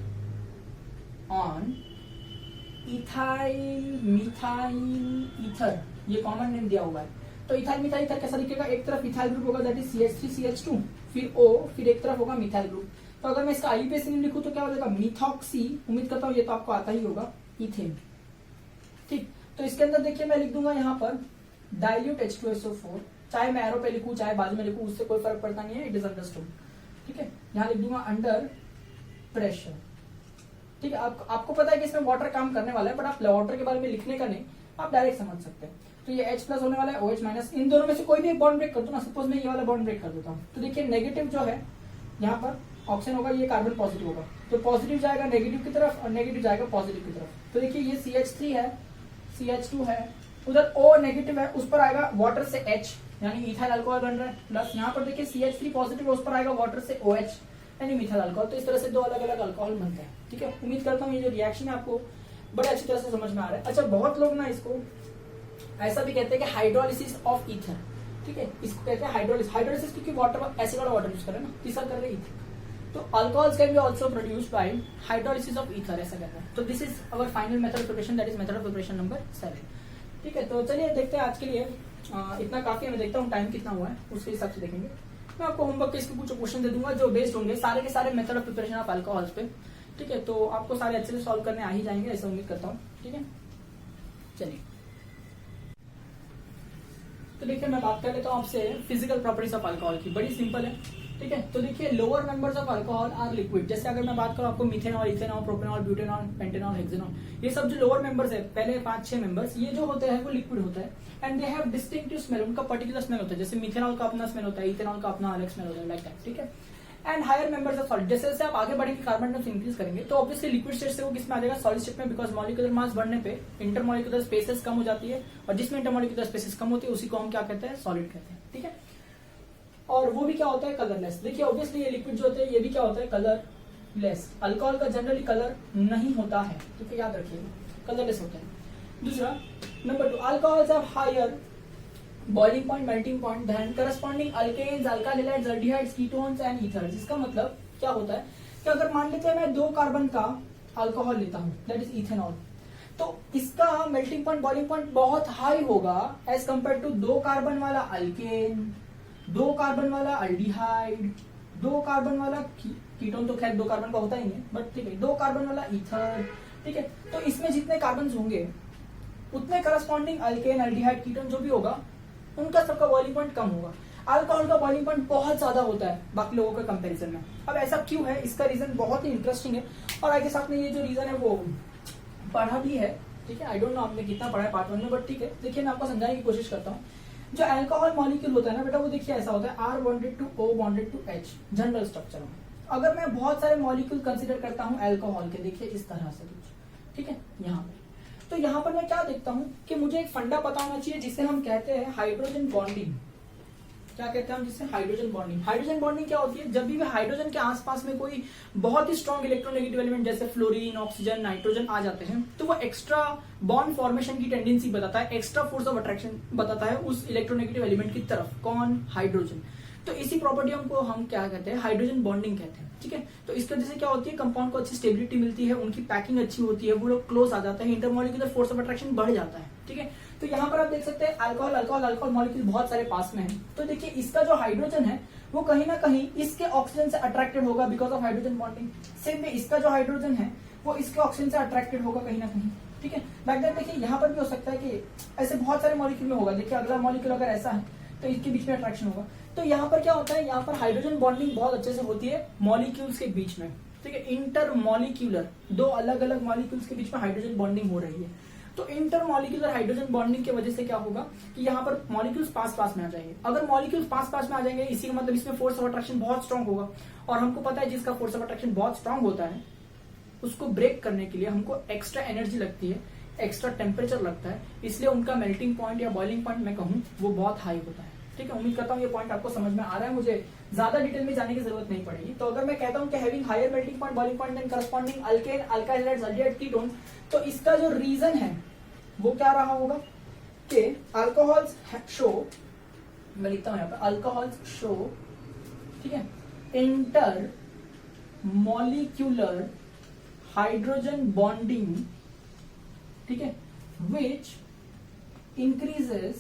ऑन इथाइल मिथाइल ईथर, ये कॉमन नेम दिया हुआ है। तो इथाइल मिथाइल ईथर कैसा दिखेगा, एक तरफ इथाइल ग्रुप होगा दैट इज CH3CH2, फिर O, फिर एक तरफ होगा मिथाइल ग्रुप। तो अगर मैं इसका आईपीएस लिखूं तो क्या हो जाएगा, मिथॉक्सी, उम्मीद करता हूं ये तो आपको आता ही होगा, इथेन, ठीक। तो इसके अंदर देखिए मैं लिख दूंगा यहाँ पर डाइल्यूट H2SO4, चाहे मैं एरो पे लिखूं चाहे बाजू में लिखूं उससे कोई फर्क पड़ता नहीं है, इट इज अंडरस्टूड, ठीक है। यहाँ लिख दूंगा अंडर प्रेशर, ठीक है। आपको पता है कि इसमें वाटर काम करने वाला है, बट आप वाटर के बारे में लिखने का नहीं, आप डायरेक्ट समझ सकते हैं। तो ये H+ होने वाला है, OH-। इन दोनों में से कोई भी एक बॉन्ड ब्रेक कर दो ना, सपोज मैं ये वाला बॉन्ड ब्रेक कर देता हूँ, तो देखिए नेगेटिव जो है यहाँ पर ऑप्शन होगा, ये कार्बन पॉजिटिव होगा, तो पॉजिटिव जाएगा नेगेटिव की तरफ और नेगेटिव जाएगा पॉजिटिव की तरफ। तो देखिए ये CH3 है, CH2 है, उधर O नेगेटिव है, उस पर आएगा वाटर से H यानी इथाइल अल्कोहल बन रहा है, प्लस यहाँ पर देखिए CH3 पॉजिटिव है, उस पर आएगा वाटर से OH यानी मिथाइल अल्कोहल। तो इस तरह से दो अलग अलग अल्कोहल बनते हैं। ठीक है, उम्मीद करता हूँ ये जो रिएक्शन है आपको बड़े अच्छी तरह से समझ में आ रहा है। अच्छा, बहुत लोग ना इसको ऐसा भी कहते हैं कि हाइड्रोलिसिस ऑफ ईथर। ठीक है, इसको कहते हैं हाइड्रोलिसिस क्योंकि वाटर एसिड वाला वाटर यूज कर रहे हैं ना, तीसरा कर रहे ईथर। तो alcohols can be also produced by hydrolysis of ether, ऐसा कहते हैं। तो this is our final method of preparation, that is method of preparation number 7। ठीक है, तो चलिए देखते हैं आज के लिए इतना काफी है। मैं देखता हूँ टाइम कितना हुआ है, उसके हिसाब से देखेंगे। मैं आपको होमवर्क के इसके कुछ क्वेश्चन दे दूंगा जो बेस्ड होंगे सारे के सारे method of preparation of alcohols पे। ठीक है, तो आपको सारे अच्छे से सॉल्व करने आ ही जाएंगे, ऐसा उम्मीद करता हूँ। ठीक है, चलिए तो देखिए मैं बात कर लेता हूँ आपसे फिजिकल प्रॉपर्टीज ऑफ अल्कोहल की, बड़ी सिंपल है। ठीक है, तो देखिए lower members of alcohol are liquid. जैसे अगर मैं बात करूँ आपको methanol, ethanol, propanol, butanol, pentanol, hexanol, ये सब जो लोअर मेंबर्स है, पहले 5-6 मेंबर्स, ये जो होते हैं वो लिक्विड होता है and they have distinctive smell, उनका पर्टिकुलर स्मेल होता है। जैसे मिथेनॉल का अपना स्मेल होता है, इथेनॉल का अपना अलग स्मेल होता है, लाइक दैट। ठीक है, and higher members of solid. जैसे जैसे आप आगे बढ़ेंगे कार्बन एटम्स इंक्रीज करेंगे तो ऑब्वियसली लिक्विड स्टेट से वो किसमें आ जाएगा, सॉलिड स्टेट में, बिकॉज मॉलिक्यूलर मास बढ़ने पे इंटरमॉलिक्यूलर स्पेसेस कम हो जाती है और जिसमें इंटरमॉलिक्यूलर स्पेसेस कम होती है उसी को हम क्या कहते हैं, सॉलिड कहते हैं। ठीक है, और वो भी क्या होता है, कलरलेस। देखिए ऑब्वियसली ये लिक्विड जो होते हैं ये भी क्या होता है, कलरलेस। अल्कोहल का जनरली कलर नहीं होता है, ठीक है, याद रखिएगा, कलरलेस होता है। दूसरा number 2, alcohols have higher boiling point, melting point than corresponding alkanes, alkyl halides, aldehydes, ketones and ethers. इसका मतलब क्या होता है कि अगर मान लेते हैं मैं 2 कार्बन का अल्कोहल लेता हूं, दैट इज इथेनॉल, तो इसका मेल्टिंग पॉइंट, बॉइलिंग पॉइंट बहुत हाई होगा एज कंपेयर टू 2 कार्बन वाला अल्केन, 2 कार्बन वाला अल्डिहाइड, 2 कार्बन वाला कीटोन, तो खैर 2 कार्बन का होता ही नहीं, बट ठीक है, 2 कार्बन वाला ईथर। ठीक है, तो इसमें जितने कार्बन होंगे उतने करस्पॉन्डिंग अल्केन, अल्डिहाइड, कीटोन जो भी होगा उनका सबका बॉइलिंग पॉइंट कम होगा। अल्कोहल का बॉइलिंग पॉइंट बहुत ज्यादा होता है बाकी लोगों के कंपैरिजन में। अब ऐसा क्यों है, इसका रीजन बहुत ही इंटरेस्टिंग है और आई गेस आपने ये जो रीजन है वो पढ़ा भी है। ठीक है, आई डोंट नो आपने कितना पढ़ा है पार्ट 1 में, बट ठीक है, देखिए मैं आपको समझाने की कोशिश करता हूँ। जो अल्कोहल मॉलिक्यूल होता है ना बेटा, वो देखिए ऐसा होता है, R bonded to O bonded to H, general structure में। अगर मैं बहुत सारे मॉलिक्यूल कंसीडर करता हूँ अल्कोहल के, देखिए इस तरह से कुछ, ठीक है, यहाँ पे, तो यहाँ पर मैं क्या देखता हूँ कि मुझे एक फंडा पता होना चाहिए जिसे हम कहते हैं हाइड्रोजन बॉन्डिंग। क्या कहते हैं हम जिससे, हाइड्रोजन बॉन्डिंग। हाइड्रोजन बॉन्डिंग क्या होती है, जब भी हाइड्रोजन के आसपास में कोई बहुत ही स्ट्रॉन्ग इलेक्ट्रोनेगेटिव एलिमेंट जैसे फ्लोरीन, ऑक्सीजन, नाइट्रोजन आ जाते हैं तो वो एक्स्ट्रा बॉन्ड फॉर्मेशन की टेंडेंसी बताता है, एक्स्ट्रा फोर्स ऑफ अट्रैक्शन बताता है उस इलेक्ट्रोनेगेटिव एलिमेंट की तरफ। कौन, हाइड्रोजन। तो इसी प्रॉपर्टी को हम क्या कहते हैं, हाइड्रोजन बॉन्डिंग कहते हैं। ठीक है, तो इसकी वजह से क्या होती है, कंपाउंड को अच्छी स्टेबिलिटी मिलती है, उनकी पैकिंग अच्छी होती है, वो लोग क्लोज आ जाते हैं, इंटरमॉलिक्यूलर फोर्स ऑफ अट्रैक्शन बढ़ जाता है। ठीक है, तो यहाँ पर आप देख सकते हैं अल्कोहल अल्कोहल अल्कोहल मॉलिक्यूल बहुत सारे पास में है, तो देखिए इसका जो हाइड्रोजन है वो कहीं ना कहीं इसके ऑक्सीजन से अट्रैक्टेड होगा because of hydrogen bonding. Same में इसका जो हाइड्रोजन है वो इसके ऑक्सीजन से अट्रैक्टेड होगा कहीं ना कहीं। ठीक है, बैक देन देखिए यहाँ पर भी हो सकता है कि ऐसे बहुत सारे मॉलिक्यूल में होगा। देखिए अगला मॉलिक्यूल अगर ऐसा है तो इसके बीच में अट्रैक्शन होगा। तो यहाँ पर क्या होता है, यहाँ पर हाइड्रोजन बॉन्डिंग बहुत अच्छे से होती है मॉलिक्यूल्स के बीच में। ठीक है, इंटर मॉलिक्यूलर, 2 अलग अलग मॉलिक्यूल्स के बीच में हाइड्रोजन बॉन्डिंग हो रही है। तो इंटर मॉलिक्यूलर हाइड्रोजन बॉन्डिंग की वजह से क्या होगा कि यहाँ पर मॉलिक्यूल्स पास पास में आ जाएंगे। अगर मॉलिक्यूल्स पास पास में आ जाएंगे इसी का मतलब इसमें फोर्स ऑफ अट्रैक्शन बहुत स्ट्रांग होगा, और हमको पता है जिसका फोर्स ऑफ अट्रैक्शन बहुत स्ट्रांग होता है उसको ब्रेक करने के लिए हमको एक्स्ट्रा एनर्जी लगती है, एक्स्ट्रा टेम्परेचर लगता है, इसलिए उनका मेल्टिंग पॉइंट या बॉइलिंग पॉइंट मैं कहूँ वो बहुत हाई होता है। ठीक है, उम्मीद करता हूँ ये पॉइंट आपको समझ में आ रहा है, मुझे ज्यादा डिटेल में जाने की जरूरत नहीं पड़ेगी। तो अगर मैं कहता हूँ कि having higher melting point, boiling point than corresponding alkane, alkyl halides, aldehyde, ketone, तो इसका जो रीजन है वो क्या रहा होगा कि अल्कोहल्स शो, मैं लिखता हूं यहाँ पर अल्कोहल्स शो, ठीक है, इंटर मॉलिक्यूलर हाइड्रोजन बॉन्डिंग, ठीक है, विच increases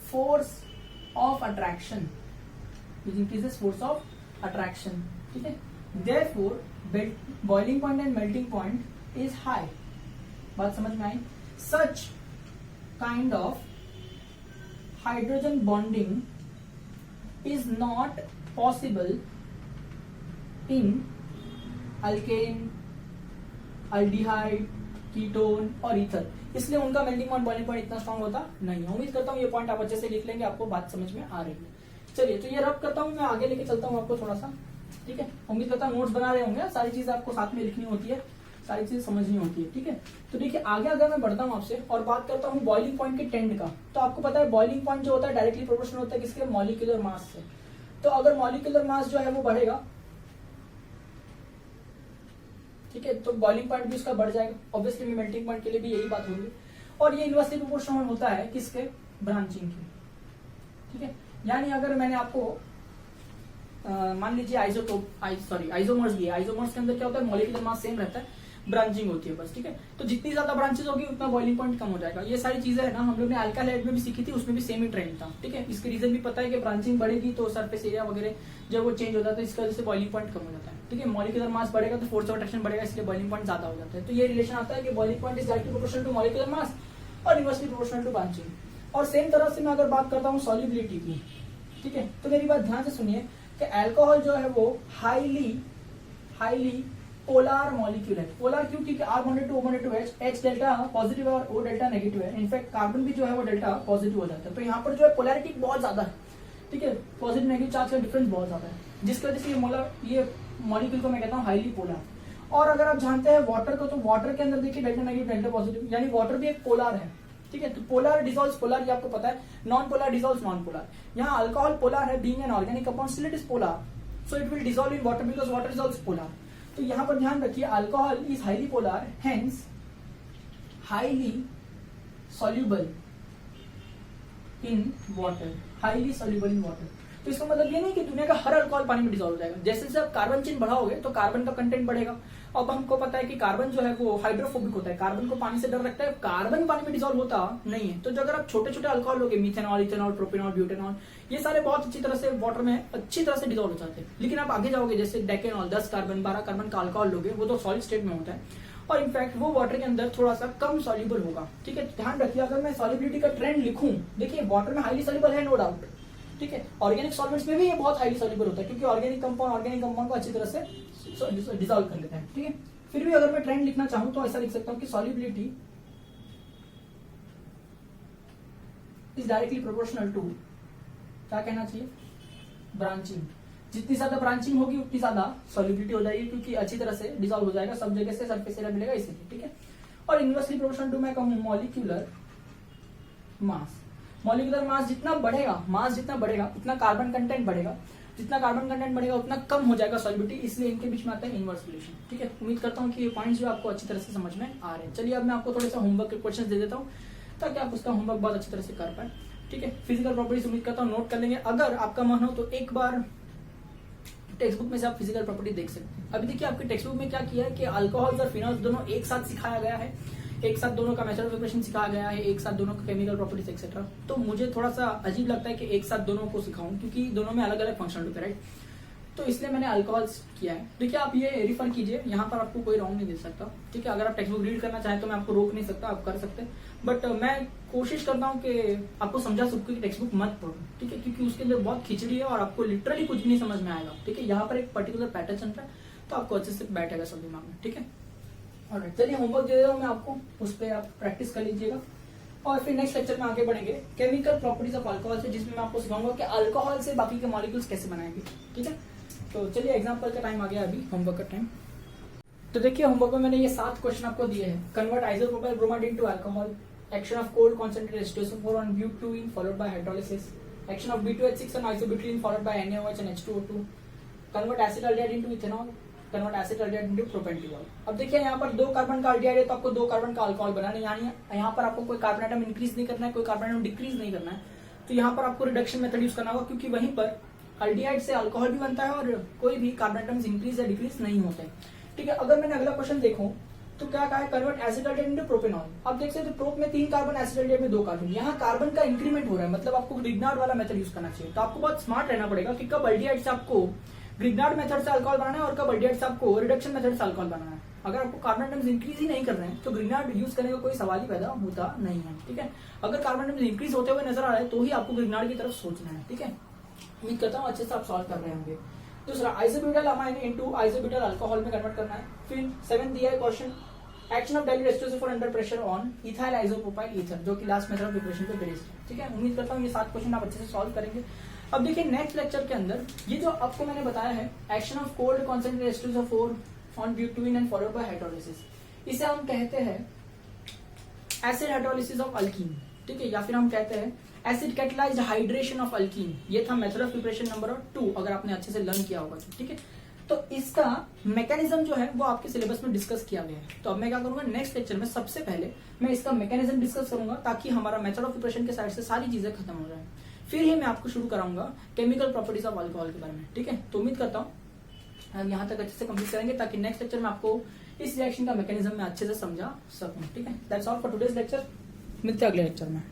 force of attraction, ठीक है, therefore boiling point and melting point is high। बात समझ में आई? such kind of hydrogen bonding is not possible in alkane, aldehyde, ketone और ईथर, इसलिए उनका मेल्टिंग पॉइंट बॉइलिंग पॉइंट इतना स्ट्रांग होता नहीं है। उम्मीद करता हूँ ये पॉइंट आप अच्छे से लिख लेंगे, आपको बात समझ में आ रही है। चलिए तो ये रब करता हूँ, मैं आगे लेके चलता हूँ आपको थोड़ा सा, ठीक है। उम्मीद करता हूँ नोट्स बना रहे होंगे, सारी चीजें आपको साथ में लिखनी होती है, सारी चीजें समझनी होती है, ठीक है। तो देखिए आगे अगर मैं बढ़ता हूँ आपसे और बात करता हूँ बॉइलिंग पॉइंट के टेंड का, तो आपको पता है बॉइलिंग पॉइंट जो होता है डायरेक्टली प्रोपोर्शनल होता है किसके, मॉलिक्यूलर मास से। तो अगर मॉलिक्यूलर मास जो है वो बढ़ेगा, ठीक है, तो बॉइलिंग पॉइंट भी उसका बढ़ जाएगा। ऑब्वियसली मेल्टिंग पॉइंट के लिए भी यही बात होगी, और ये इनवर्सली प्रोपोर्शनल होता है किसके, ब्रांचिंग के, ठीक है। यानी अगर मैंने आपको मान लीजिए आइसोमर्स दिए, आइसोमर्स के अंदर क्या होता है, मॉलिक्यूलर मास सेम रहता है, ब्रांचिंग होती है बस, ठीक है। तो जितनी ज्यादा ब्रांचेस होगी उतना बॉइलिंग पॉइंट कम हो जाएगा। ये सारी चीजें है ना हम लोग ने अल्काइल हाइड्रेट में भी सीखी थी, उसमें भी सेम ही ट्रेंड था, ठीक है। इसके रीजन भी पता है कि ब्रांचिंग बढ़ेगी तो सरफेस एरिया वगैरह जब वो चेंज होता है तो इसकी वजह से बॉइलिंग पॉइंट कम हो जाता है, ठीक है। मॉलिक्यूलर मास बढ़ेगा तो फोर्स ऑफ अट्रैक्शन बढ़ेगा, इसलिए बॉइलिंग पॉइंट ज्यादा हो जाता है। तो ये रिलेशन आता है कि boiling point is directly proportional to molecular mass और इनवर्सली प्रोपोर्शनल टू ब्रांचिंग। और सेम तरह से मैं अगर बात करता हूँ सॉल्युबिलिटी की, ठीक है, तो मेरी बात ध्यान से सुनिए कि अल्कोहल जो है वो हाईली पोलर मॉलिक्यूल है। पोलर क्यों, क्योंकि R bonded to O bonded to H, H delta positive है और O डेल्टा नेगेटिव है। इनफैक्ट कार्बन भी जो है वो डेल्टा पॉजिटिव हो जाता है। तो यहाँ पर जो है पोलैरिटी बहुत ज्यादा है, ठीक है, पॉजिटिव नेगेटिव चार्ज का डिफरेंस बहुत ज्यादा है, जिसकी वजह से ये मॉलिक्यूल को मैं कहता हूँ हाईली पोलर। और अगर आप जानते हैं वाटर को, तो वाटर के अंदर देखिए डेल्टा नेगेटिव डेल्टा पॉजिटिव, यानी वाटर भी एक पोलर है, ठीक है। तो पोलर डिसॉल्व्स पोलर, ये आपको पता है, non polar dissolves non polar. यहाँ अल्कोहल पोलर है, being an organic compound still it is polar, so it will dissolve in water because water is also polar. तो यहाँ पर ध्यान रखिए alcohol is highly polar, hence highly soluble in water, highly soluble in water. तो इसका मतलब ये नहीं कि दुनिया का हर अल्कोहल पानी में डिसॉल्व हो जाएगा। जैसे जैसे आप कार्बन चेन बढ़ाओगे तो कार्बन का कंटेंट बढ़ेगा। अब हमको पता है कि कार्बन जो है वो हाइड्रोफोबिक होता है, कार्बन को पानी से डर रखता है, कार्बन पानी में डिसॉल्व होता नहीं है। तो जो अगर आप छोटे छोटे अल्कोहल लोगे, मिथेनॉल, इथेनॉल, प्रोपेनॉल, ब्यूटेनॉल, ये सारे बहुत अच्छी तरह से वाटर में अच्छी तरह से डिसॉल्व हो जाते हैं। लेकिन आप आगे जाओगे जैसे डेकेनॉल, 10 कार्बन 12 कार्बन का अल्कोहल लोगे, वो तो सॉलिड स्टेट में होता है और इनफैक्ट वो वाटर के अंदर थोड़ा सा कम सॉल्युबल होगा, ठीक है। ध्यान रखिए अगर मैं सॉल्युबिलिटी का ट्रेंड लिखूं, देखिए वाटर में हाईली सॉल्युबल है नो डाउट, ठीक है। ऑर्गेनिक सॉल्वेंट्स में भी ये बहुत हाईली सॉल्युबल होता है क्योंकि ऑर्गेनिक कंपाउंड को अच्छी तरह से डिसॉल्व कर लेते हैं, ठीक है। फिर भी अगर मैं ट्रेंड लिखना चाहूं तो ऐसा लिख सकता हूं कि solubility is directly proportional to, क्या कहना चाहिए, ब्रांचिंग। जितनी ज्यादा ब्रांचिंग होगी उतनी ज्यादा सॉल्युबिलिटी हो जाएगी क्योंकि अच्छी तरह से डिसॉल्व हो जाएगा, सब जगह से सरफेस एरिया मिलेगा इसलिए, ठीक है। और इनवर्सली प्रोपोर्शनल टू मैं कहूं मॉलिक्यूलर मास। मॉलिक्यूलर मास जितना बढ़ेगा, मास जितना बढ़ेगा उतना कार्बन कंटेंट बढ़ेगा, जितना कार्बन कंटेंट बढ़ेगा उतना कम हो जाएगा सॉल्युबिलिटी, इसलिए इनके बीच में आता है इनवर्स रिलेशन, ठीक है। उम्मीद करता हूं कि ये पॉइंट्स जो आपको अच्छी तरह से समझ में आ रहे हैं। चलिए अब मैं आपको थोड़े सा होमवर्क के क्वेश्चंस दे देता हूं ताकि आप उसका होमवर्क बहुत अच्छी तरह से कर पाए, ठीक है। फिजिकल प्रॉपर्टीज उम्मीद करता हूं नोट कर लेंगे, अगर आपका मन हो तो एक बार टेक्स्ट बुक में से आप फिजिकल प्रॉपर्टी देख सकते हैं। अभी देखिए आपके टेक्स्ट बुक में क्या किया है कि अल्कोहल्स और फिनॉल्स दोनों एक साथ सिखाया गया है, एक साथ दोनों का मेथड ऑफ प्रिपरेशन सिखाया गया है, एक साथ दोनों का केमिकल प्रॉपर्टीज एक्सेट्रा। तो मुझे थोड़ा सा अजीब लगता है कि एक साथ दोनों को सिखाऊं क्योंकि दोनों में अलग अलग फंक्शन होते हैं, राइट। तो इसलिए मैंने अल्कोहल्स किया है। देखिए आप ये रिफर कीजिए, यहाँ पर आपको कोई रॉन्ग नहीं दे सकता, ठीक है। अगर आप टेक्स्ट बुक रीड करना चाहें तो मैं आपको रोक नहीं सकता, आप कर सकते हैं, बट मैं कोशिश करता हूँ कि आपको समझा सकूं कि टेक्स्ट बुक मत पढ़ो, ठीक है, क्योंकि उसके अंदर बहुत खिचड़ी है और आपको लिटरली कुछ भी नहीं समझ में आएगा, ठीक है। यहाँ पर एक पर्टिकुलर पैटर्न चल रहा है तो आपको अच्छे से बैठेगा सब दिमाग में, ठीक है। और चलिए होमवर्क दे रहा हूँ मैं आपको, उस पर आप प्रैक्टिस कर लीजिएगा और फिर नेक्स्ट लेक्चर में आगे बढ़ेंगे केमिकल प्रॉपर्टीज ऑफ अल्कोहल से, जिसमें मैं आपको सिखाऊंगा कि अल्कोहल से बाकी के मॉलिक्यूल्स कैसे बनाएंगे, ठीक है। तो चलिए एग्जाम्पल का टाइम आ गया, अभी होमवर्क का टाइम। तो देखिए होमवर्क में मैंने ये 7 क्वेश्चन आपको दिए हैं। Convert isopropyl bromide into alcohol, action of cold concentrated H2SO4 on butene followed by hydrolysis, action of B2H6 on isobutylene followed by NaOH and H2O2, convert acetic aldehyde into ethanol, convert acetic aldehyde into propanediol। अब देखिए यहाँ पर 2 carbon का aldehyde है तो आपको 2 carbon का alcohol बनाना है, यानी यहाँ पर आपको कोई कार्बन एटम इंक्रीज नहीं करना है, कोई कार्बन एटम डिक्रीज नहीं करना है। तो यहाँ पर आपको रिडक्शन मेथड यूज करना होगा क्योंकि वहीं पर अल्डिहाइड से अल्कोहल भी बनता है और कोई भी कार्बन एटम्स इंक्रीज या डिक्रीज नहीं होते, ठीक है। अगर मैंने अगला क्वेश्चन देखूं तो क्या कहा है, convert acid aldehyde into propanol. अब देख सकते हैं प्रोप में 3 कार्बन, एसिड aldehyde में 2 कार्बन, यहाँ कार्बन का इंक्रीमेंट हो रहा है, मतलब आपको ग्रिग्नार्ड वाला मेथड यूज करना चाहिए। तो आपको बहुत स्मार्ट रहना पड़ेगा कि कब अल्डिहाइड से आपको ग्रिग्नार्ड मेथड से अल्कोहल बनाना है और कब अल्डिहाइड से आपको रिडक्शन मेथड से अल्कोहल बनाना है। अगर आपको कार्बन एटम्स इंक्रीज ही नहीं कर रहे हैं तो ग्रिग्नार्ड यूज करने का कोई सवाल ही पैदा होता नहीं है, ठीक है। अगर कार्बन एटम्स इंक्रीज होते हुए नजर आ रहे हैं तो ही आपको ग्रिग्नार्ड की तरफ सोचना है, ठीक है। उम्मीद करता हूँ अच्छे से आप सॉल्व कर रहे होंगे। दूसरा isobutyl amine into isobutyl alcohol में कन्वर्ट करना है। फिर 7 दिया है question, action of dilute H2SO4 under pressure on ethyl isopropyl ether, जो कि लास्ट मेथड ऑफ प्रिपरेशन पे बेस्ड है। ठीक है, उम्मीद करता हूँ ये 7 क्वेश्चन आप अच्छे से सॉल्व करेंगे। अब देखिए नेक्स्ट लेक्चर के अंदर ये जो आपको मैंने बताया है action of cold concentrated H2SO4 on butane and followed by hydrolysis, इसे हम कहते हैं एसिड हाइड्रोलिसिस ऑफ अल्कीन। ठीक है, या फिर हम कहते हैं acid catalysed hydration of alkyne. ये था मेथड ऑफ प्रिपरेशन नंबर 2, अगर आपने अच्छे से लर्न किया होगा। ठीक है, तो इसका मैकेनिज्म जो है वो आपके सिलेबस में डिस्कस किया गया है। तो अब मैं क्या करूंगा, नेक्स्ट लेक्चर में सबसे पहले मैं इसका मैकेनिज्म डिस्कस करूंगा, ताकि हमारा मेथड ऑफ प्रिपरेशन के साइड से सारी चीजें खत्म हो जाए। फिर ही मैं आपको शुरू कराऊंगा केमिकल प्रॉपर्टीज ऑफ अल्कोहल के बारे में। ठीक है, तो उम्मीद करता हूँ हम यहाँ तक अच्छे से कंप्लीट करेंगे, ताकि नेक्स्ट लेक्चर में आपको इस रिएक्शन का मैकेनिज्म में अच्छे से समझा सकूं। ठीक है, that's all for today's lecture. मिलते हैं अगले लेक्चर में।